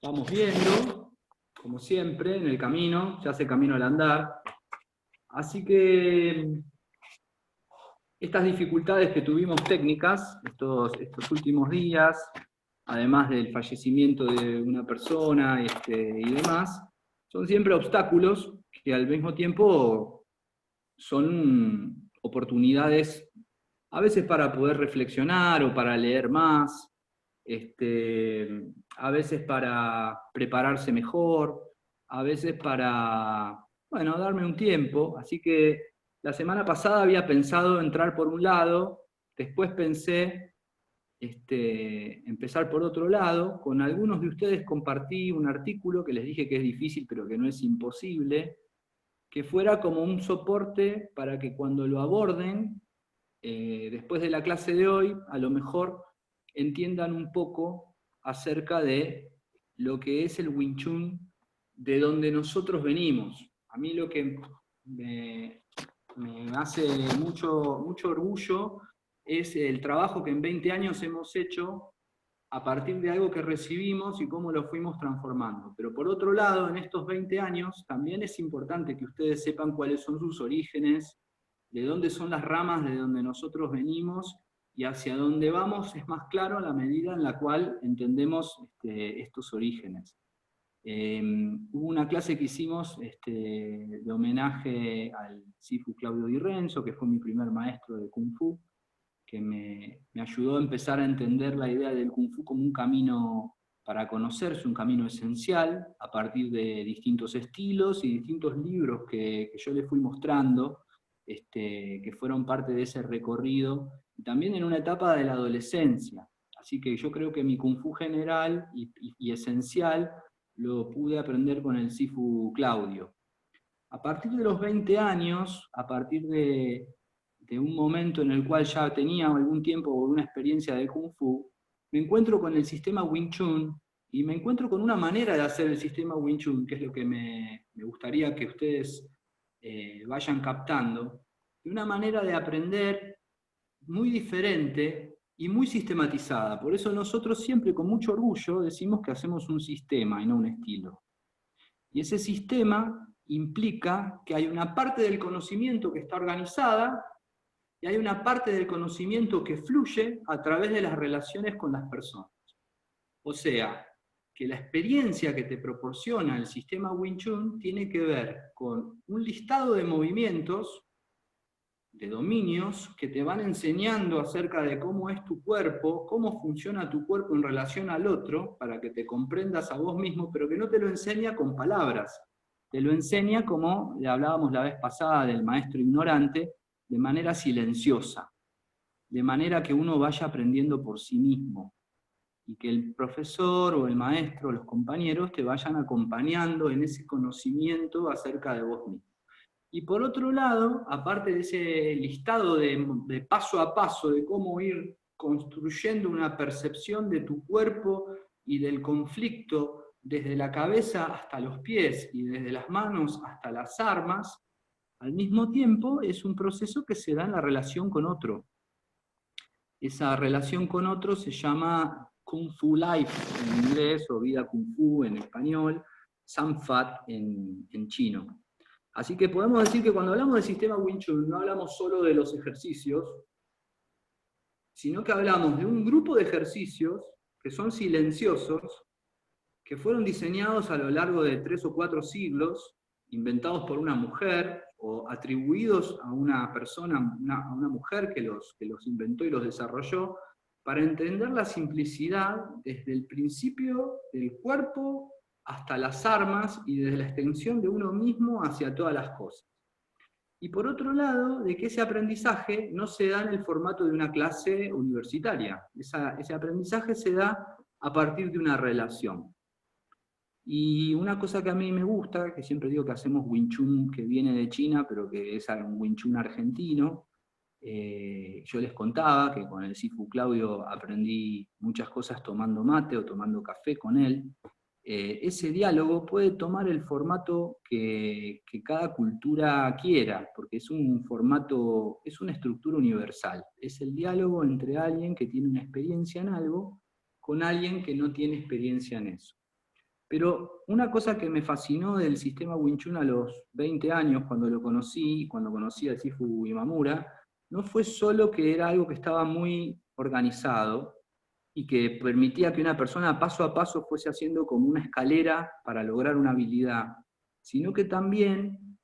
vamos viendo, como siempre, en el camino, ya hace camino al andar. Así que estas dificultades que tuvimos técnicas estos últimos días, además del fallecimiento de una persona y demás, son siempre obstáculos que al mismo tiempo son oportunidades a veces para poder reflexionar o para leer más, a veces para prepararse mejor, a veces para, bueno, darme un tiempo. Así que la semana pasada había pensado entrar por un lado, después pensé empezar por otro lado. Con algunos de ustedes compartí un artículo que les dije que es difícil, pero que no es imposible, que fuera como un soporte para que cuando lo aborden, después de la clase de hoy, a lo mejor entiendan un poco acerca de lo que es el Wing Chun, de donde nosotros venimos. A mí lo que me hace mucho orgullo es el trabajo que en 20 años hemos hecho a partir de algo que recibimos y cómo lo fuimos transformando. Pero por otro lado, en estos 20 años, también es importante que ustedes sepan cuáles son sus orígenes, de dónde son las ramas de donde nosotros venimos y hacia dónde vamos es más claro a la medida en la cual entendemos estos orígenes. Hubo una clase que hicimos de homenaje al Sifu Claudio Di Renzo, que fue mi primer maestro de Kung Fu, que me ayudó a empezar a entender la idea del Kung Fu como un camino para conocerse, un camino esencial, a partir de distintos estilos y distintos libros que yo le fui mostrando, que fueron parte de ese recorrido, y también en una etapa de la adolescencia. Así que yo creo que mi Kung Fu general y esencial lo pude aprender con el Sifu Claudio. A partir de los 20 años, a partir de un momento en el cual ya tenía algún tiempo o una experiencia de Kung Fu, me encuentro con el sistema Wing Chun y me encuentro con una manera de hacer el sistema Wing Chun, que es lo que me gustaría que ustedes vayan captando, de una manera de aprender muy diferente y muy sistematizada. Por eso nosotros siempre con mucho orgullo decimos que hacemos un sistema y no un estilo. Y ese sistema implica que hay una parte del conocimiento que está organizada y hay una parte del conocimiento que fluye a través de las relaciones con las personas. O sea, que la experiencia que te proporciona el sistema Wing Chun tiene que ver con un listado de movimientos, de dominios, que te van enseñando acerca de cómo es tu cuerpo, cómo funciona tu cuerpo en relación al otro, para que te comprendas a vos mismo, pero que no te lo enseña con palabras, te lo enseña como le hablábamos la vez pasada del maestro ignorante, de manera silenciosa, de manera que uno vaya aprendiendo por sí mismo, y que el profesor o el maestro o los compañeros te vayan acompañando en ese conocimiento acerca de vos mismo. Y por otro lado, aparte de ese listado de paso a paso de cómo ir construyendo una percepción de tu cuerpo y del conflicto desde la cabeza hasta los pies y desde las manos hasta las armas, al mismo tiempo es un proceso que se da en la relación con otro. Esa relación con otro se llama Kung Fu Life en inglés o Vida Kung Fu en español, Samfat en chino. Así que podemos decir que cuando hablamos del sistema Wing Chun no hablamos solo de los ejercicios, sino que hablamos de un grupo de ejercicios que son silenciosos, que fueron diseñados a lo largo de 3 o 4 siglos, inventados por una mujer o atribuidos a una persona, a una mujer que los inventó y los desarrolló, para entender la simplicidad desde el principio del cuerpo hasta las armas y desde la extensión de uno mismo hacia todas las cosas. Y por otro lado, de que ese aprendizaje no se da en el formato de una clase universitaria. Ese aprendizaje se da a partir de una relación. Y una cosa que a mí me gusta, que siempre digo que hacemos Wing Chun que viene de China, pero que es un Wing Chun argentino. Yo les contaba que con el Sifu Claudio aprendí muchas cosas tomando mate o tomando café con él. Ese diálogo puede tomar el formato que cada cultura quiera, porque es un formato, es una estructura universal. Es el diálogo entre alguien que tiene una experiencia en algo con alguien que no tiene experiencia en eso. Pero una cosa que me fascinó del sistema Wing Chun a los 20 años, cuando lo conocí, cuando conocí al Sifu Imamura, no fue solo que era algo que estaba muy organizado y que permitía que una persona paso a paso fuese haciendo como una escalera para lograr una habilidad, sino que también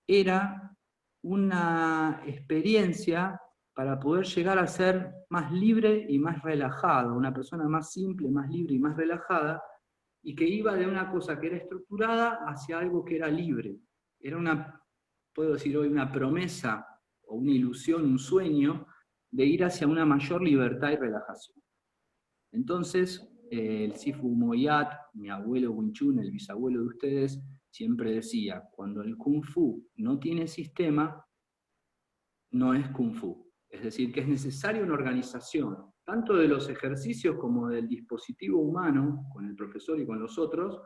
era una experiencia para poder llegar a ser más libre y más relajado, una persona más simple, más libre y más relajada, y que iba de una cosa que era estructurada hacia algo que era libre. Era una, puedo decir hoy, una promesa o una ilusión, un sueño de ir hacia una mayor libertad y relajación. Entonces, el Sifu Moyat, mi abuelo Wing Chun, el bisabuelo de ustedes, siempre decía, cuando el Kung Fu no tiene sistema, no es Kung Fu. Es decir, que es necesaria una organización, tanto de los ejercicios como del dispositivo humano, con el profesor y con los otros,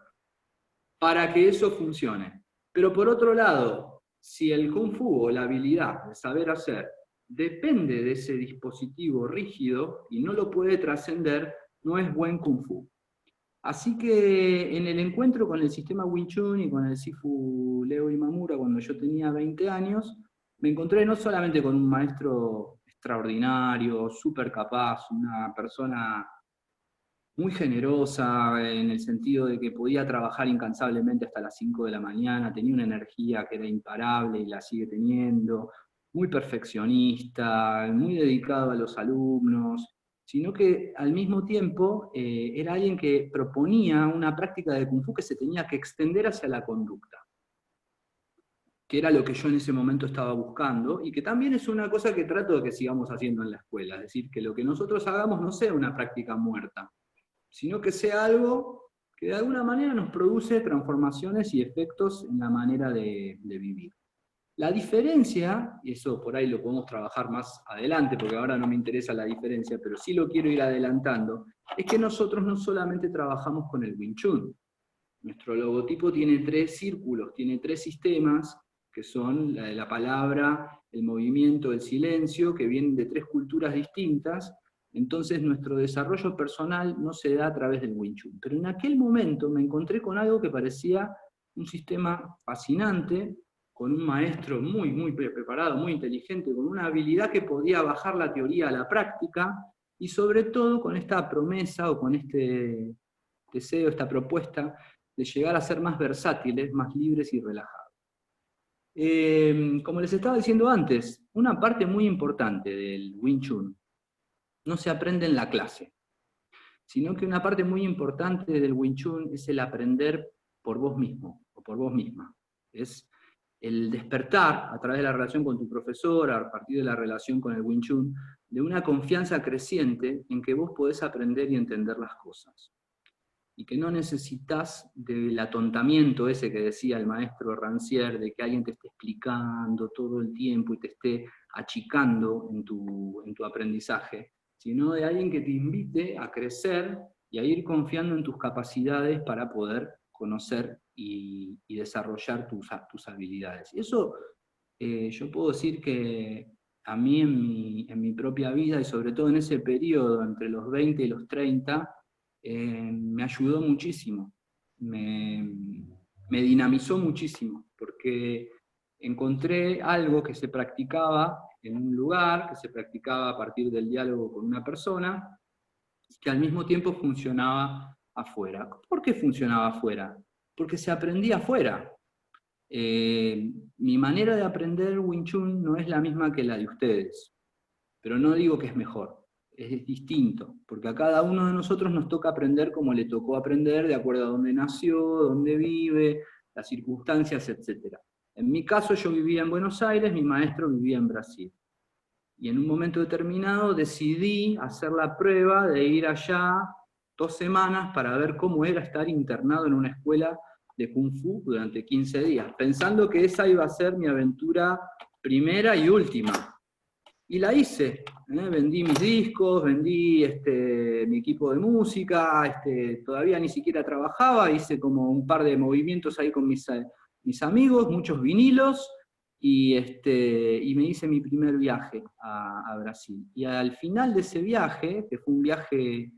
para que eso funcione. Pero por otro lado, si el Kung Fu o la habilidad de saber hacer depende de ese dispositivo rígido y no lo puede trascender, no es buen Kung Fu. Así que en el encuentro con el sistema Wing Chun y con el Sifu Leo Imamura, cuando yo tenía 20 años, me encontré no solamente con un maestro extraordinario, súper capaz, una persona muy generosa en el sentido de que podía trabajar incansablemente hasta las 5 de la mañana, tenía una energía que era imparable y la sigue teniendo, muy perfeccionista, muy dedicado a los alumnos, sino que al mismo tiempo era alguien que proponía una práctica de Kung Fu que se tenía que extender hacia la conducta, que era lo que yo en ese momento estaba buscando, y que también es una cosa que trato de que sigamos haciendo en la escuela, es decir, que lo que nosotros hagamos no sea una práctica muerta, sino que sea algo que de alguna manera nos produce transformaciones y efectos en la manera de vivir. La diferencia, y eso por ahí lo podemos trabajar más adelante, porque ahora no me interesa la diferencia, pero sí lo quiero ir adelantando, es que nosotros no solamente trabajamos con el Wing Chun. Nuestro logotipo tiene 3 círculos, tiene 3 sistemas, que son la de la palabra, el movimiento, el silencio, que vienen de 3 culturas distintas. Entonces nuestro desarrollo personal no se da a través del Wing Chun. Pero en aquel momento me encontré con algo que parecía un sistema fascinante, con un maestro muy, muy preparado, muy inteligente, con una habilidad que podía bajar la teoría a la práctica, y sobre todo con esta promesa o con este deseo, esta propuesta de llegar a ser más versátiles, más libres y relajados. Como les estaba diciendo antes, una parte muy importante del Wing Chun no se aprende en la clase, sino que una parte muy importante del Wing Chun es el aprender por vos mismo o por vos misma. Es el despertar a través de la relación con tu profesor, a partir de la relación con el Wing Chun, de una confianza creciente en que vos podés aprender y entender las cosas. Y que no necesitas del atontamiento ese que decía el maestro Rancière, de que alguien te esté explicando todo el tiempo y te esté achicando en tu aprendizaje, sino de alguien que te invite a crecer y a ir confiando en tus capacidades para poder conocer y desarrollar tus habilidades. Y eso yo puedo decir que a mí en mi propia vida, y sobre todo en ese periodo entre los 20 y los 30, me ayudó muchísimo, me dinamizó muchísimo, porque encontré algo que se practicaba en un lugar, que se practicaba a partir del diálogo con una persona, que al mismo tiempo funcionaba afuera. ¿Por qué funcionaba afuera? Porque se aprendía afuera. Mi manera de aprender Wing Chun no es la misma que la de ustedes, pero no digo que es mejor, es distinto, porque a cada uno de nosotros nos toca aprender como le tocó aprender, de acuerdo a dónde nació, dónde vive, las circunstancias, etc. En mi caso yo vivía en Buenos Aires, mi maestro vivía en Brasil. Y en un momento determinado decidí hacer la prueba de ir allá 2 semanas para ver cómo era estar internado en una escuela de Kung Fu durante 15 días, pensando que esa iba a ser mi aventura primera y última. Y la hice, vendí mis discos, vendí mi equipo de música, todavía ni siquiera trabajaba, hice como un par de movimientos ahí con mis amigos, muchos vinilos, y me hice mi primer viaje a Brasil. Y al final de ese viaje, que fue un viaje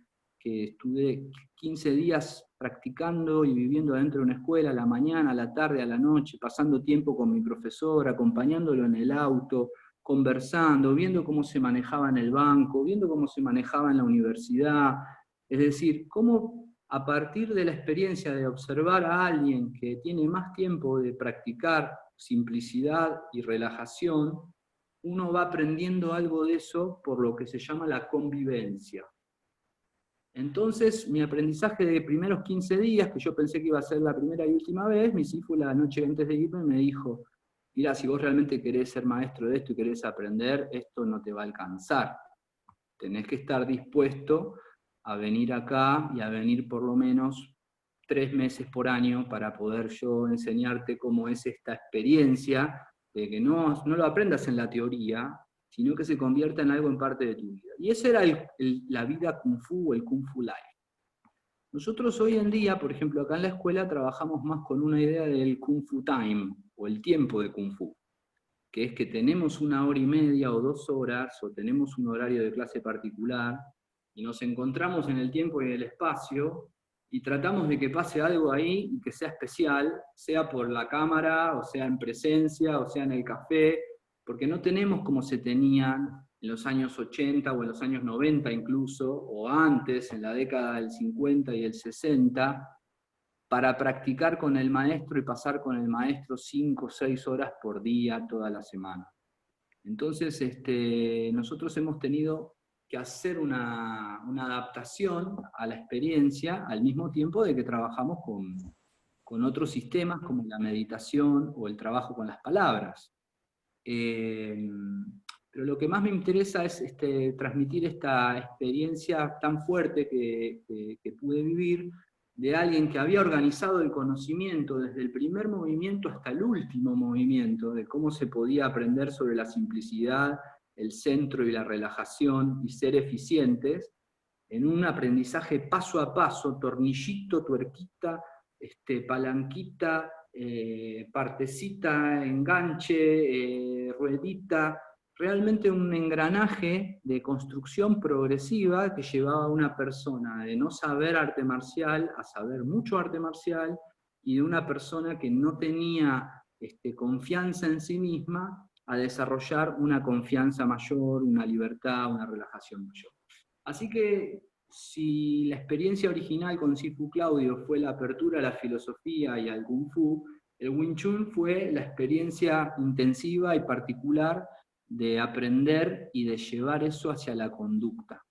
que estuve 15 días practicando y viviendo dentro de una escuela, a la mañana, a la tarde, a la noche, pasando tiempo con mi profesor, acompañándolo en el auto, conversando, viendo cómo se manejaba en el banco, viendo cómo se manejaba en la universidad. Es decir, cómo a partir de la experiencia de observar a alguien que tiene más tiempo de practicar simplicidad y relajación, uno va aprendiendo algo de eso por lo que se llama la convivencia. Entonces, mi aprendizaje de primeros 15 días, que yo pensé que iba a ser la primera y última vez, mi hijo la noche antes de irme me dijo, mira, si vos realmente querés ser maestro de esto y querés aprender, esto no te va a alcanzar. Tenés que estar dispuesto a venir acá y a venir por lo menos 3 meses por año para poder yo enseñarte cómo es esta experiencia, de que no lo aprendas en la teoría, sino que se convierta en algo en parte de tu vida. Y esa era la vida Kung Fu o el Kung Fu Life. Nosotros hoy en día, por ejemplo, acá en la escuela trabajamos más con una idea del Kung Fu Time, o el tiempo de Kung Fu, que es que tenemos 1 hora y media o 2 horas, o tenemos un horario de clase particular, y nos encontramos en el tiempo y en el espacio, y tratamos de que pase algo ahí y que sea especial, sea por la cámara, o sea en presencia, o sea en el café, porque no tenemos como se tenían en los años 80 o en los años 90 incluso, o antes, en la década del 50 y el 60, para practicar con el maestro y pasar con el maestro 5 o 6 horas por día, toda la semana. Entonces, nosotros hemos tenido que hacer una adaptación a la experiencia al mismo tiempo de que trabajamos con otros sistemas como la meditación o el trabajo con las palabras. Pero lo que más me interesa es transmitir esta experiencia tan fuerte que pude vivir de alguien que había organizado el conocimiento desde el primer movimiento hasta el último movimiento, de cómo se podía aprender sobre la simplicidad, el centro y la relajación y ser eficientes, en un aprendizaje paso a paso, tornillito, tuerquita, palanquita, partecita, enganche, ruedita, realmente un engranaje de construcción progresiva que llevaba a una persona de no saber arte marcial a saber mucho arte marcial, y de una persona que no tenía confianza en sí misma a desarrollar una confianza mayor, una libertad, una relajación mayor. Así que si la experiencia original con Sifu Claudio fue la apertura a la filosofía y al Kung Fu, el Wing Chun fue la experiencia intensiva y particular de aprender y de llevar eso hacia la conducta.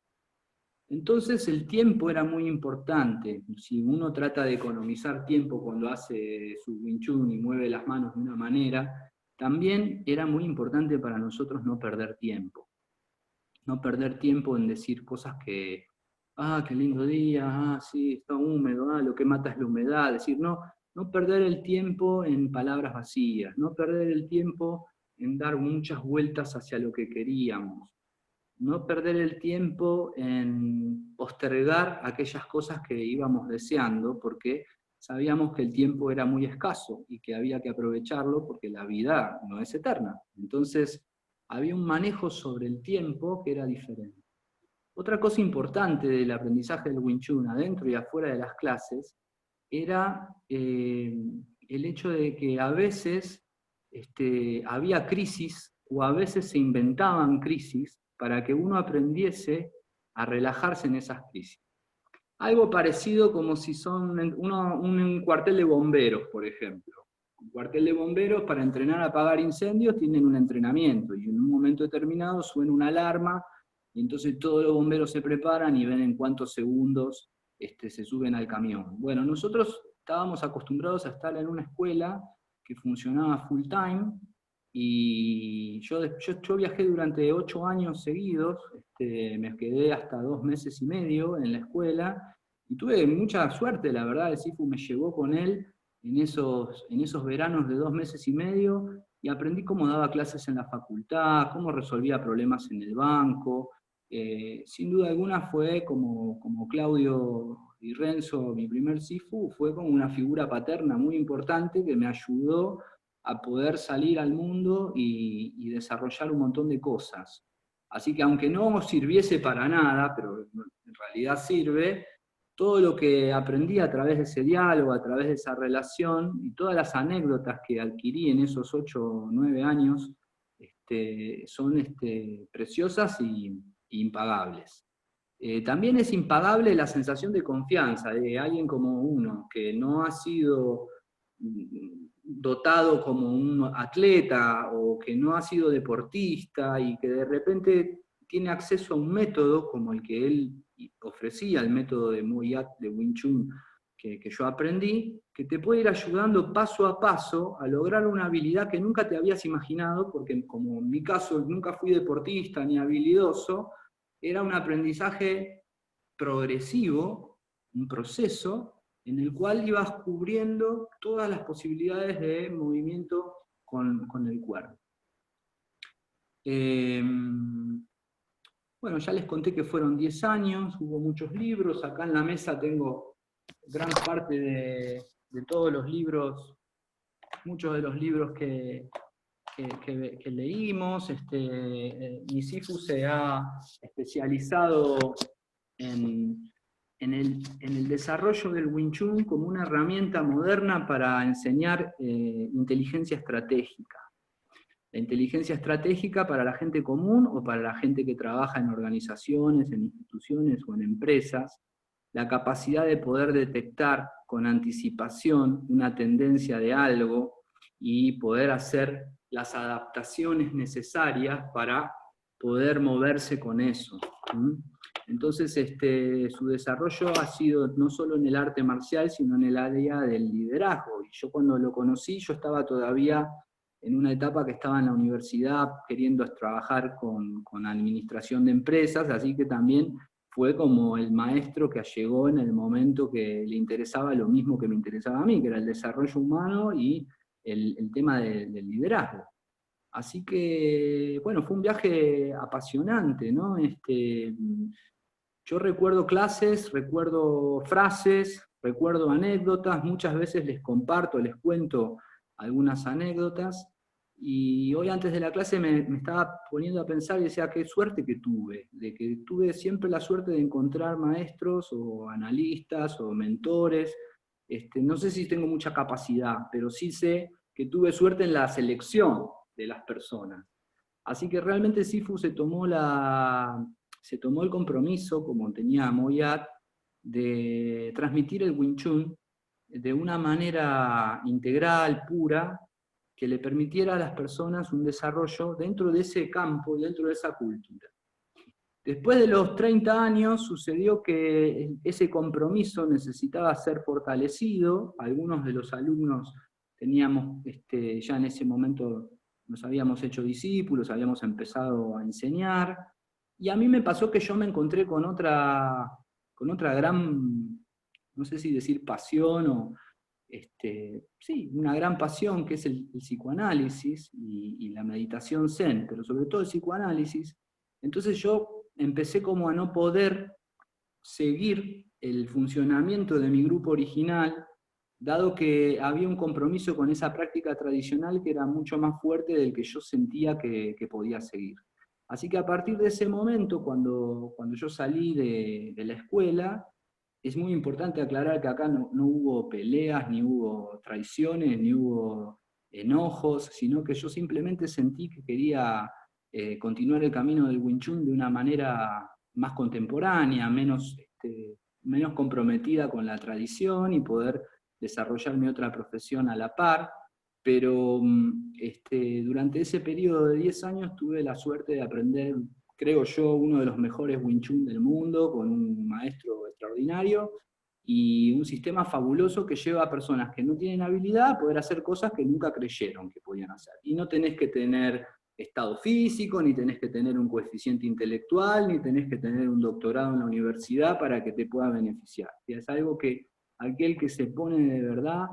Entonces el tiempo era muy importante. Si uno trata de economizar tiempo cuando hace su Wing Chun y mueve las manos de una manera, también era muy importante para nosotros no perder tiempo. No perder tiempo en decir cosas que, qué lindo día, sí, está húmedo, lo que mata es la humedad. Decir, no perder el tiempo en palabras vacías, no perder el tiempo en dar muchas vueltas hacia lo que queríamos, no perder el tiempo en postergar aquellas cosas que íbamos deseando, porque sabíamos que el tiempo era muy escaso y que había que aprovecharlo porque la vida no es eterna. Entonces, había un manejo sobre el tiempo que era diferente. Otra cosa importante del aprendizaje del Wing Chun, adentro y afuera de las clases, era el hecho de que a veces había crisis o a veces se inventaban crisis para que uno aprendiese a relajarse en esas crisis. Algo parecido como si son un cuartel de bomberos, por ejemplo. Un cuartel de bomberos, para entrenar a apagar incendios, tienen un entrenamiento, y en un momento determinado suena una alarma, y entonces todos los bomberos se preparan y ven en cuántos segundos se suben al camión. Bueno, nosotros estábamos acostumbrados a estar en una escuela que funcionaba full time, y yo viajé durante 8 años seguidos, me quedé hasta 2 meses y medio en la escuela, y tuve mucha suerte, la verdad. El Sifu me llevó con él en esos veranos de 2 meses y medio, y aprendí cómo daba clases en la facultad, cómo resolvía problemas en el banco. Sin duda alguna fue como Claudio y Renzo, mi primer Sifu, fue como una figura paterna muy importante que me ayudó a poder salir al mundo y desarrollar un montón de cosas. Así que aunque no sirviese para nada, pero en realidad sirve, todo lo que aprendí a través de ese diálogo, a través de esa relación, y todas las anécdotas que adquirí en esos 8 o 9 años, son preciosas y impagables. También es impagable la sensación de confianza de alguien como uno, que no ha sido dotado como un atleta o que no ha sido deportista y que de repente tiene acceso a un método como el que él ofrecía, el método de Muay Thai, de Wing Chun, que yo aprendí, que te puede ir ayudando paso a paso a lograr una habilidad que nunca te habías imaginado, porque como en mi caso nunca fui deportista ni habilidoso, era un aprendizaje progresivo, un proceso en el cual ibas cubriendo todas las posibilidades de movimiento con el cuerpo. Bueno, ya les conté que fueron 10 años, hubo muchos libros, acá en la mesa tengo gran parte de todos los libros, muchos de los libros que leímos. Nisifu se ha especializado en el desarrollo del Wing Chun como una herramienta moderna para enseñar inteligencia estratégica. La inteligencia estratégica para la gente común o para la gente que trabaja en organizaciones, en instituciones o en empresas, la capacidad de poder detectar con anticipación una tendencia de algo y poder hacer las adaptaciones necesarias para poder moverse con eso. Entonces, su desarrollo ha sido no solo en el arte marcial, sino en el área del liderazgo. Y yo cuando lo conocí, yo estaba todavía en una etapa que estaba en la universidad queriendo trabajar con administración de empresas, así que también fue como el maestro que llegó en el momento que le interesaba lo mismo que me interesaba a mí, que era el desarrollo humano y el tema del liderazgo. Así que, bueno, fue un viaje apasionante, ¿no? Yo recuerdo clases, recuerdo frases, recuerdo anécdotas, muchas veces les comparto, les cuento algunas anécdotas, y hoy antes de la clase me estaba poniendo a pensar y decía, qué suerte que tuve, de que tuve siempre la suerte de encontrar maestros o analistas o mentores. No sé si tengo mucha capacidad, pero sí sé que tuve suerte en la selección de las personas. Así que realmente Sifu se tomó el compromiso, como tenía Moyat, de transmitir el Wing Chun de una manera integral, pura, que le permitiera a las personas un desarrollo dentro de ese campo, dentro de esa cultura. Después de los 30 años sucedió que ese compromiso necesitaba ser fortalecido. Algunos de los alumnos teníamos, ya en ese momento nos habíamos hecho discípulos, habíamos empezado a enseñar, y a mí me pasó que yo me encontré con otra gran, no sé si decir pasión o, sí, una gran pasión, que es el psicoanálisis y la meditación zen, pero sobre todo el psicoanálisis. Entonces yo empecé como a no poder seguir el funcionamiento de mi grupo original, dado que había un compromiso con esa práctica tradicional que era mucho más fuerte del que yo sentía que podía seguir. Así que a partir de ese momento, cuando yo salí de la escuela, es muy importante aclarar que acá no hubo peleas, ni hubo traiciones, ni hubo enojos, sino que yo simplemente sentí que quería continuar el camino del Wing Chun de una manera más contemporánea, menos comprometida con la tradición y poder desarrollar mi otra profesión a la par. Pero durante ese periodo de 10 años tuve la suerte de aprender, creo yo, uno de los mejores Wing Chun del mundo, con un maestro extraordinario y un sistema fabuloso que lleva a personas que no tienen habilidad a poder hacer cosas que nunca creyeron que podían hacer. Y no tenés que tener estado físico, ni tenés que tener un coeficiente intelectual, ni tenés que tener un doctorado en la universidad para que te pueda beneficiar. Es algo que aquel que se pone de verdad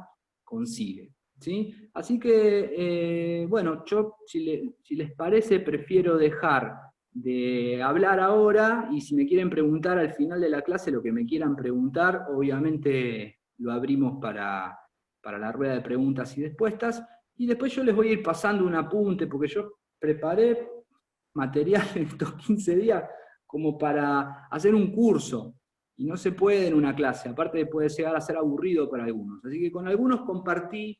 consigue. ¿Sí? Así que, bueno, yo, si les parece, prefiero dejar de hablar ahora, y si me quieren preguntar al final de la clase lo que me quieran preguntar, obviamente lo abrimos para la rueda de preguntas y respuestas, y después yo les voy a ir pasando un apunte, porque yo preparé material en estos 15 días como para hacer un curso, y no se puede en una clase, aparte puede llegar a ser aburrido para algunos. Así que con algunos compartí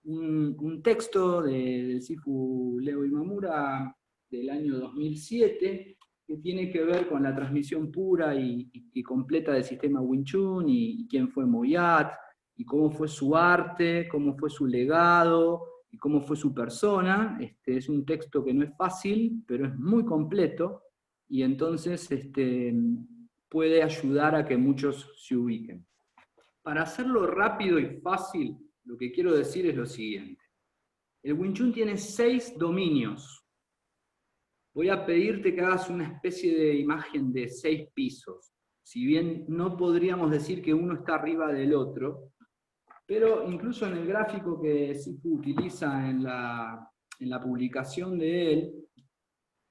un texto del Sifu Leo Imamura del año 2007, que tiene que ver con la transmisión pura y completa del sistema Wing Chun, y quién fue Moyat, y cómo fue su arte, cómo fue su legado, y cómo fue su persona. Es un texto que no es fácil, pero es muy completo, y entonces puede ayudar a que muchos se ubiquen. Para hacerlo rápido y fácil, lo que quiero decir es lo siguiente. El Wing Chun tiene 6 dominios. Voy a pedirte que hagas una especie de imagen de 6 pisos. Si bien no podríamos decir que uno está arriba del otro, pero incluso en el gráfico que Sifu utiliza en la publicación de él,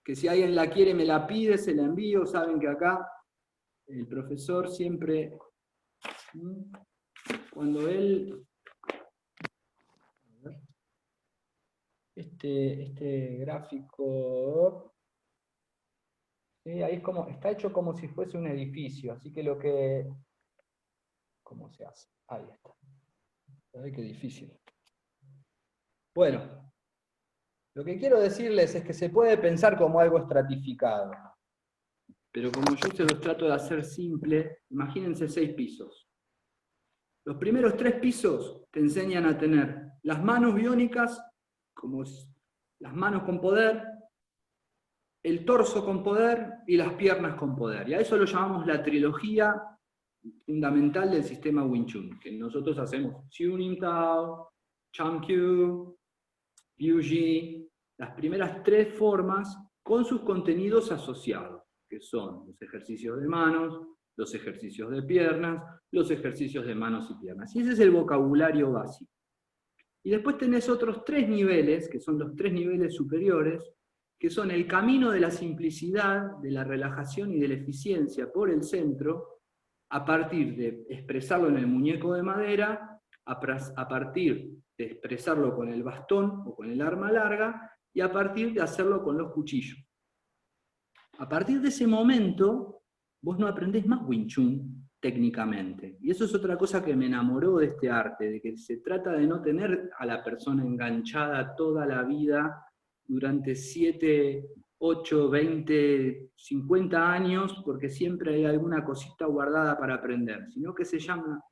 que si alguien la quiere me la pide, se la envío. Saben que acá el profesor siempre, cuando él... Este gráfico, ¿sí? Ahí es como, está hecho como si fuese un edificio, así que ¿cómo se hace? Ahí está. Ay, qué difícil. Bueno, lo que quiero decirles es que se puede pensar como algo estratificado, pero como yo se los trato de hacer simple, imagínense 6 pisos. Los primeros 3 pisos te enseñan a tener las manos biónicas, como las manos con poder, el torso con poder y las piernas con poder. Y a eso lo llamamos la trilogía fundamental del sistema Wing Chun, que nosotros hacemos Siu Nim Tao, Cham Kyu, Liu Ji, las primeras 3 formas con sus contenidos asociados, que son los ejercicios de manos, los ejercicios de piernas, los ejercicios de manos y piernas. Y ese es el vocabulario básico. Y después tenés otros 3 niveles, que son los 3 niveles superiores, que son el camino de la simplicidad, de la relajación y de la eficiencia por el centro, a partir de expresarlo en el muñeco de madera, a partir de expresarlo con el bastón o con el arma larga, y a partir de hacerlo con los cuchillos. A partir de ese momento, vos no aprendés más Wing Chun técnicamente. Y eso es otra cosa que me enamoró de este arte, de que se trata de no tener a la persona enganchada toda la vida durante 7, 8, 20, 50 años, porque siempre hay alguna cosita guardada para aprender, sino que se llama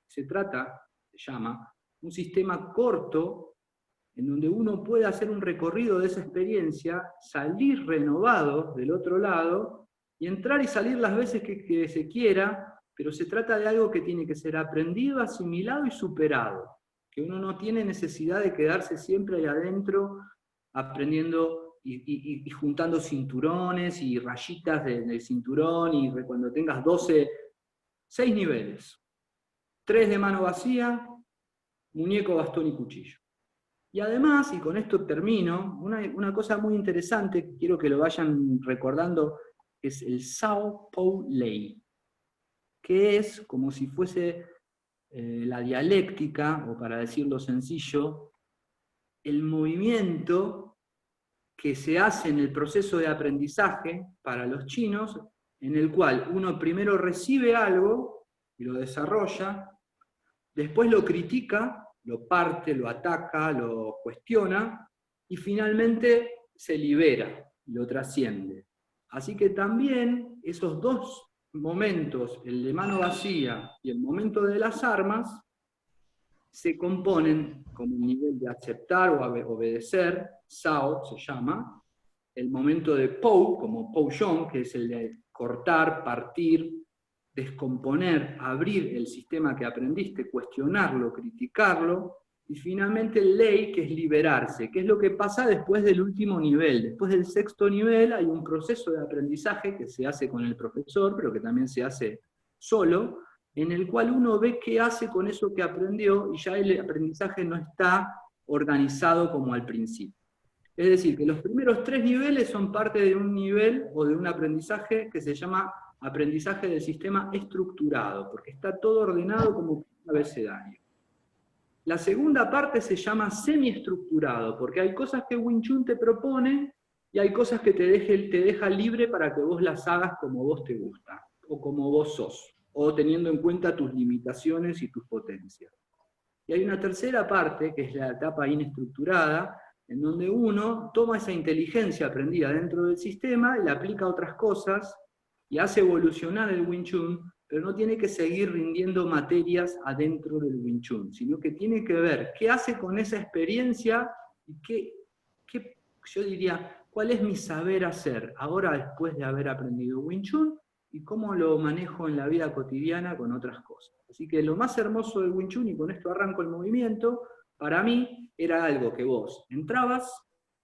un sistema corto, en donde uno puede hacer un recorrido de esa experiencia, salir renovado del otro lado, y entrar y salir las veces que se quiera, pero se trata de algo que tiene que ser aprendido, asimilado y superado, que uno no tiene necesidad de quedarse siempre ahí adentro, aprendiendo y juntando cinturones y rayitas del cinturón, y cuando tengas 6 niveles, 3 de mano vacía, muñeco, bastón y cuchillo. Y además, y con esto termino, una cosa muy interesante que quiero que lo vayan recordando, es el Sao Pou Lei, que es como si fuese la dialéctica, o para decirlo sencillo, el movimiento que se hace en el proceso de aprendizaje para los chinos, en el cual uno primero recibe algo y lo desarrolla, después lo critica, lo parte, lo ataca, lo cuestiona, y finalmente se libera, lo trasciende. Así que también esos 2 momentos, el de mano vacía y el momento de las armas, se componen como un nivel de aceptar o obedecer, Sao se llama, el momento de Pou, como Pou Yong, que es el de cortar, partir, descomponer, abrir el sistema que aprendiste, cuestionarlo, criticarlo, y finalmente el Lei, que es liberarse, que es lo que pasa después del último nivel. Después del 6º nivel hay un proceso de aprendizaje que se hace con el profesor, pero que también se hace solo, en el cual uno ve qué hace con eso que aprendió, y ya el aprendizaje no está organizado como al principio. Es decir, que los primeros 3 niveles son parte de un nivel o de un aprendizaje que se llama aprendizaje del sistema estructurado, porque está todo ordenado como un abecedario. La segunda parte se llama semiestructurado, porque hay cosas que Wing Chun te propone y hay cosas que te deja libre para que vos las hagas como vos te gusta, o como vos sos, o teniendo en cuenta tus limitaciones y tus potencias. Y hay una tercera parte, que es la etapa inestructurada, en donde uno toma esa inteligencia aprendida dentro del sistema y la aplica a otras cosas y hace evolucionar el Wing Chun, pero no tiene que seguir rindiendo materias adentro del Wing Chun, sino que tiene que ver qué hace con esa experiencia y yo diría, cuál es mi saber hacer ahora después de haber aprendido Wing Chun y cómo lo manejo en la vida cotidiana con otras cosas. Así que lo más hermoso del Wing Chun, y con esto arranco el movimiento, para mí era algo que vos entrabas,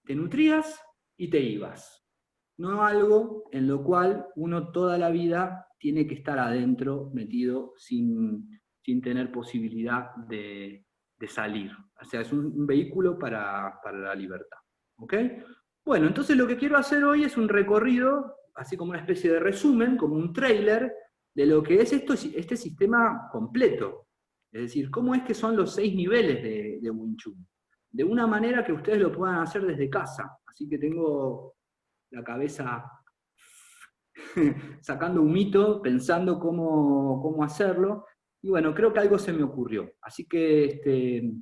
te nutrías y te ibas. No algo en lo cual uno toda la vida tiene que estar adentro, metido, sin tener posibilidad de salir. O sea, es un vehículo para la libertad. ¿Ok? Bueno, entonces lo que quiero hacer hoy es un recorrido, así como una especie de resumen, como un tráiler, de lo que es este sistema completo. Es decir, cómo es que son los 6 niveles de Wing Chun. De una manera que ustedes lo puedan hacer desde casa. Así que tengo la cabeza sacando un mito, pensando cómo hacerlo. Y bueno, creo que algo se me ocurrió. Así que,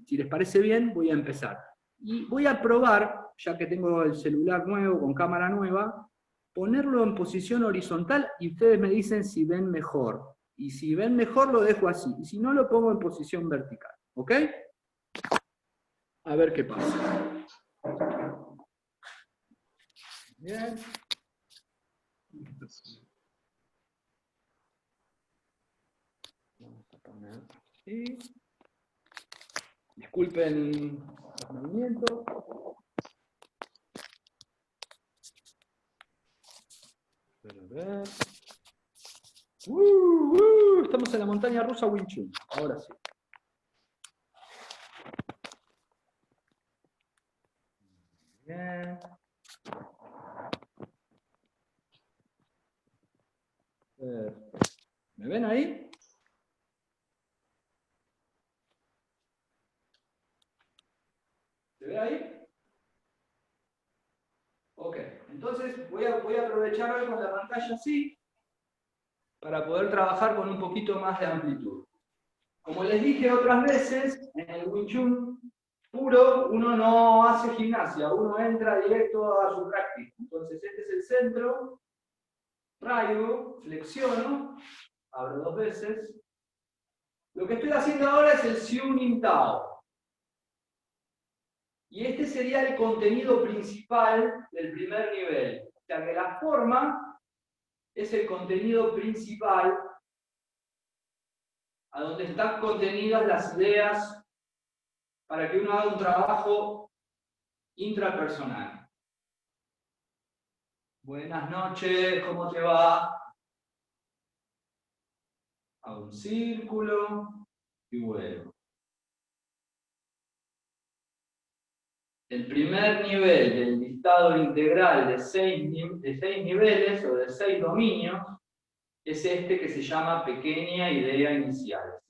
si les parece bien, voy a empezar. Y voy a probar, ya que tengo el celular nuevo, con cámara nueva, ponerlo en posición horizontal y ustedes me dicen si ven mejor. Y si ven mejor lo dejo así. Y si no, lo pongo en posición vertical. ¿Ok? A ver qué pasa. Bien. Vamos a poner así. Disculpen los movimientos. A ver. Estamos en la montaña rusa Wing Chun. Ahora sí. Bien. ¿Me ven ahí? ¿Se ve ahí? Ok. Entonces voy a aprovechar hoy con la pantalla así para poder trabajar con un poquito más de amplitud. Como les dije otras veces, en el Wing Chun puro uno no hace gimnasia, uno entra directo a su práctica. Entonces este es el centro, traigo, flexiono, abro 2 veces. Lo que estoy haciendo ahora es el Siu Nim Tao. Y este sería el contenido principal del primer nivel. O sea que la forma es el contenido principal a donde están contenidas las ideas para que uno haga un trabajo intrapersonal. Buenas noches, ¿cómo te va? Hago un círculo y vuelvo. El primer nivel del listado integral de 6 niveles o de 6 dominios es este que se llama pequeña idea inicial.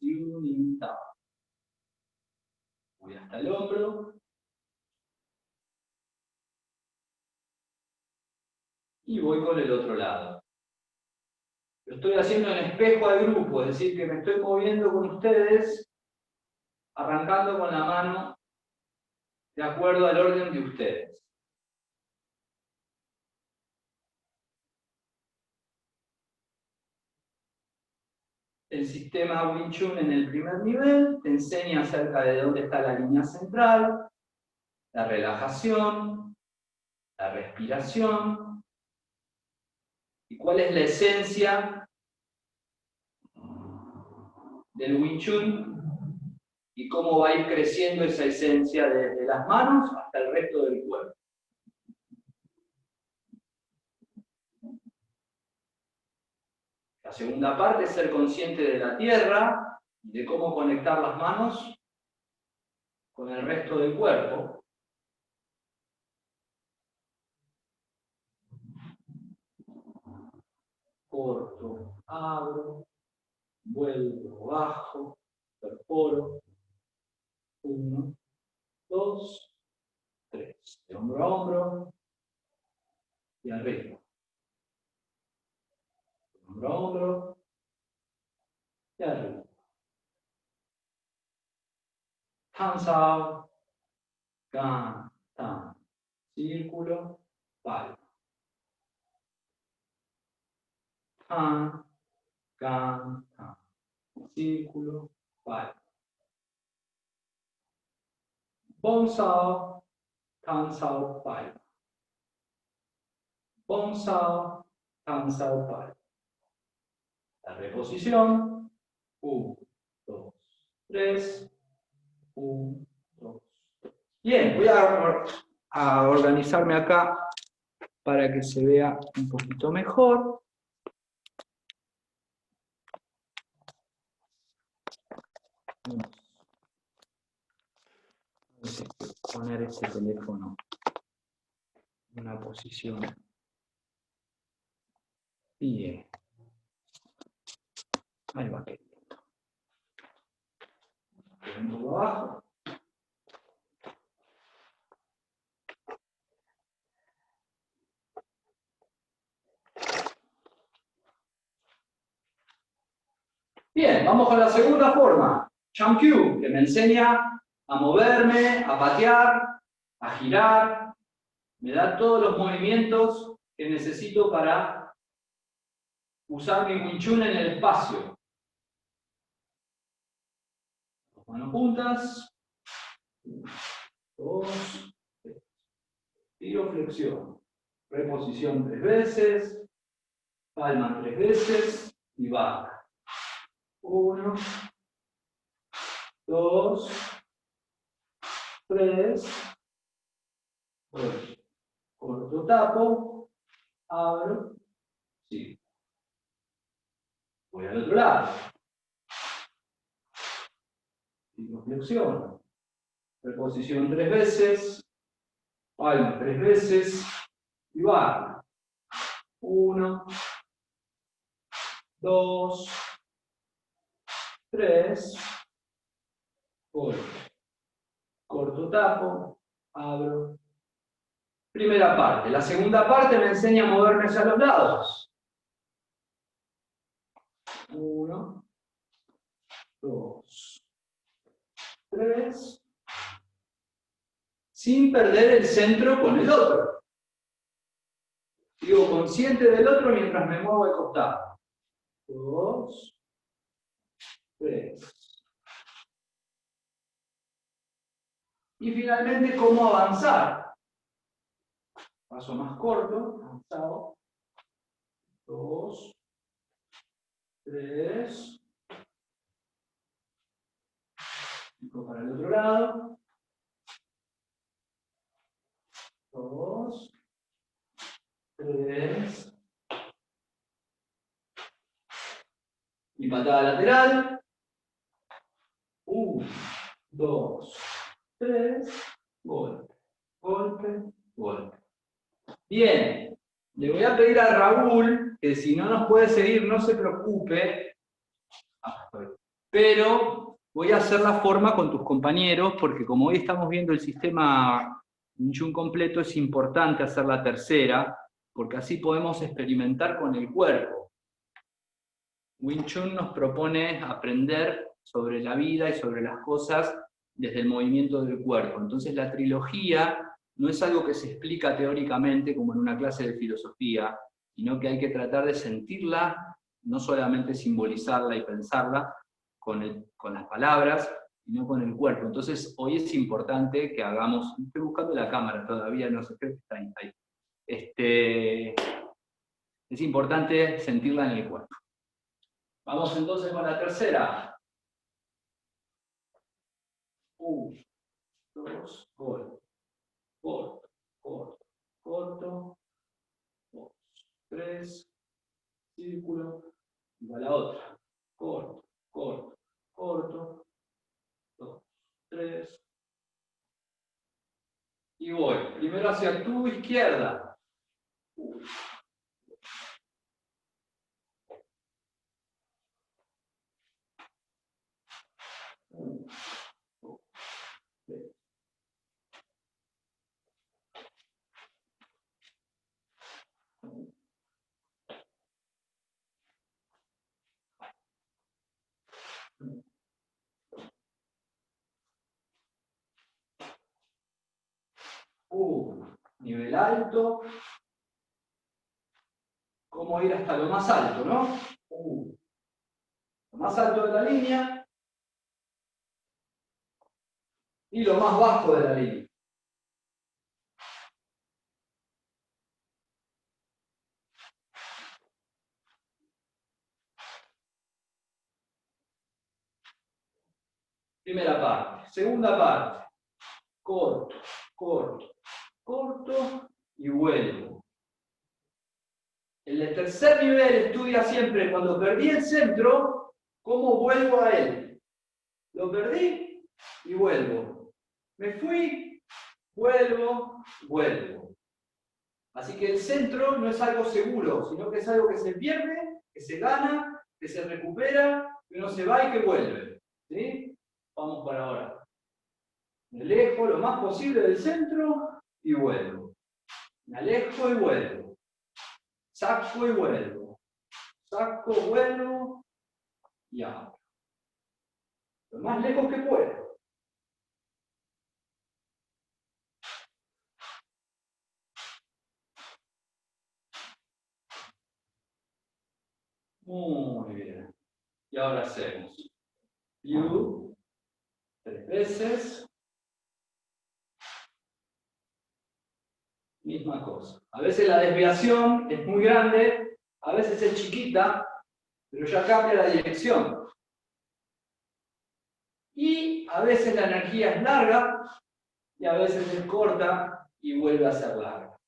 Voy hasta el hombro. Y voy con el otro lado. Lo estoy haciendo en espejo al grupo, es decir, que me estoy moviendo con ustedes, arrancando con la mano de acuerdo al orden de ustedes. El sistema Wing Chun en el primer nivel te enseña acerca de dónde está la línea central, la relajación, la respiración, y cuál es la esencia del Wing Chun y cómo va a ir creciendo esa esencia desde las manos hasta el resto del cuerpo. La segunda parte es ser consciente de la tierra, de cómo conectar las manos con el resto del cuerpo. Corto, abro, vuelvo, bajo, perforo. 1, 2, 3. De hombro a hombro. y arriba. Hombro a hombro y arriba. Hands out, can, tan. Círculo, palma. Han, can, tan. Círculo, palma. Bones out, hands out, palma. Bones out, hands out, palma. La reposición. 1, 2, 3. 1, 2. Bien, voy a organizarme acá para que se vea un poquito mejor. Vamos a poner este teléfono en una posición bien. Ahí va, qué lindo. Un poco abajo. Bien, vamos con la segunda forma. Jump cue, que me enseña a moverme, a patear, a girar. Me da todos los movimientos que necesito para usar mi Wing Chun en el espacio. Dos manos juntas. 1, 2, 3. Tiro, flexión. Reposición 3 veces. Palma 3 veces. Y baja. 1, 2, 3. Corto, tapo. Abro. Sí. Voy al otro lado. Tiro, flexión. Reposición 3 veces. Palma 3 veces. Y baja. 1, 2, 3. Corto, tapo. Abro. Primera parte. La segunda parte me enseña a moverme hacia los lados. 1, 2, 3. Sin perder el centro con el otro. Sigo consciente del otro mientras me muevo al costado. 2, 3. Y finalmente, ¿cómo avanzar? Paso más corto, avanzado. 2, 3. Pico para el otro lado. 2, 3. Y patada lateral. 1, 2, 3. Golpe, golpe, golpe. Bien. Le voy a pedir a Raúl que si no nos puede seguir, no se preocupe. Pero voy a hacer la forma con tus compañeros, porque como hoy estamos viendo el sistema Wing Chun completo, es importante hacer la tercera, porque así podemos experimentar con el cuerpo. Wing Chun nos propone aprender sobre la vida y sobre las cosas desde el movimiento del cuerpo. Entonces la trilogía no es algo que se explica teóricamente como en una clase de filosofía, sino que hay que tratar de sentirla, no solamente simbolizarla y pensarla con las palabras, sino con el cuerpo. Entonces hoy es importante que hagamos, estoy buscando la cámara todavía, no sé, creo que está ahí. Es importante sentirla en el cuerpo. Vamos entonces con la tercera. 1, 2, corto, corto, corto, corto, 2, 3, círculo, y va la otra. Corto, corto, corto, 2, 3. Y voy. Primero hacia tu izquierda. 1, 2, 3. Nivel alto. ¿Cómo ir hasta lo más alto, no? Lo más alto de la línea y lo más bajo de la línea. Primera parte. Segunda parte. Corto, corto, corto y vuelvo. El tercer nivel estudia siempre cuando perdí el centro, cómo vuelvo a él. Lo perdí y vuelvo. Me fui, vuelvo, vuelvo. Así que el centro no es algo seguro, sino que es algo que se pierde, que se gana, que se recupera, que uno se va y que vuelve. ¿Sí? Vamos por ahora. Me alejo lo más posible del centro y vuelvo. Me alejo y vuelvo. Saco y vuelvo. Saco, vuelvo y abro. Lo más lejos que puedo. Muy bien. Y ahora hacemos view 3 veces. Misma cosa. A veces la desviación es muy grande, a veces es chiquita, pero ya cambia la dirección. Y a veces la energía es larga y a veces es corta y vuelve a ser larga.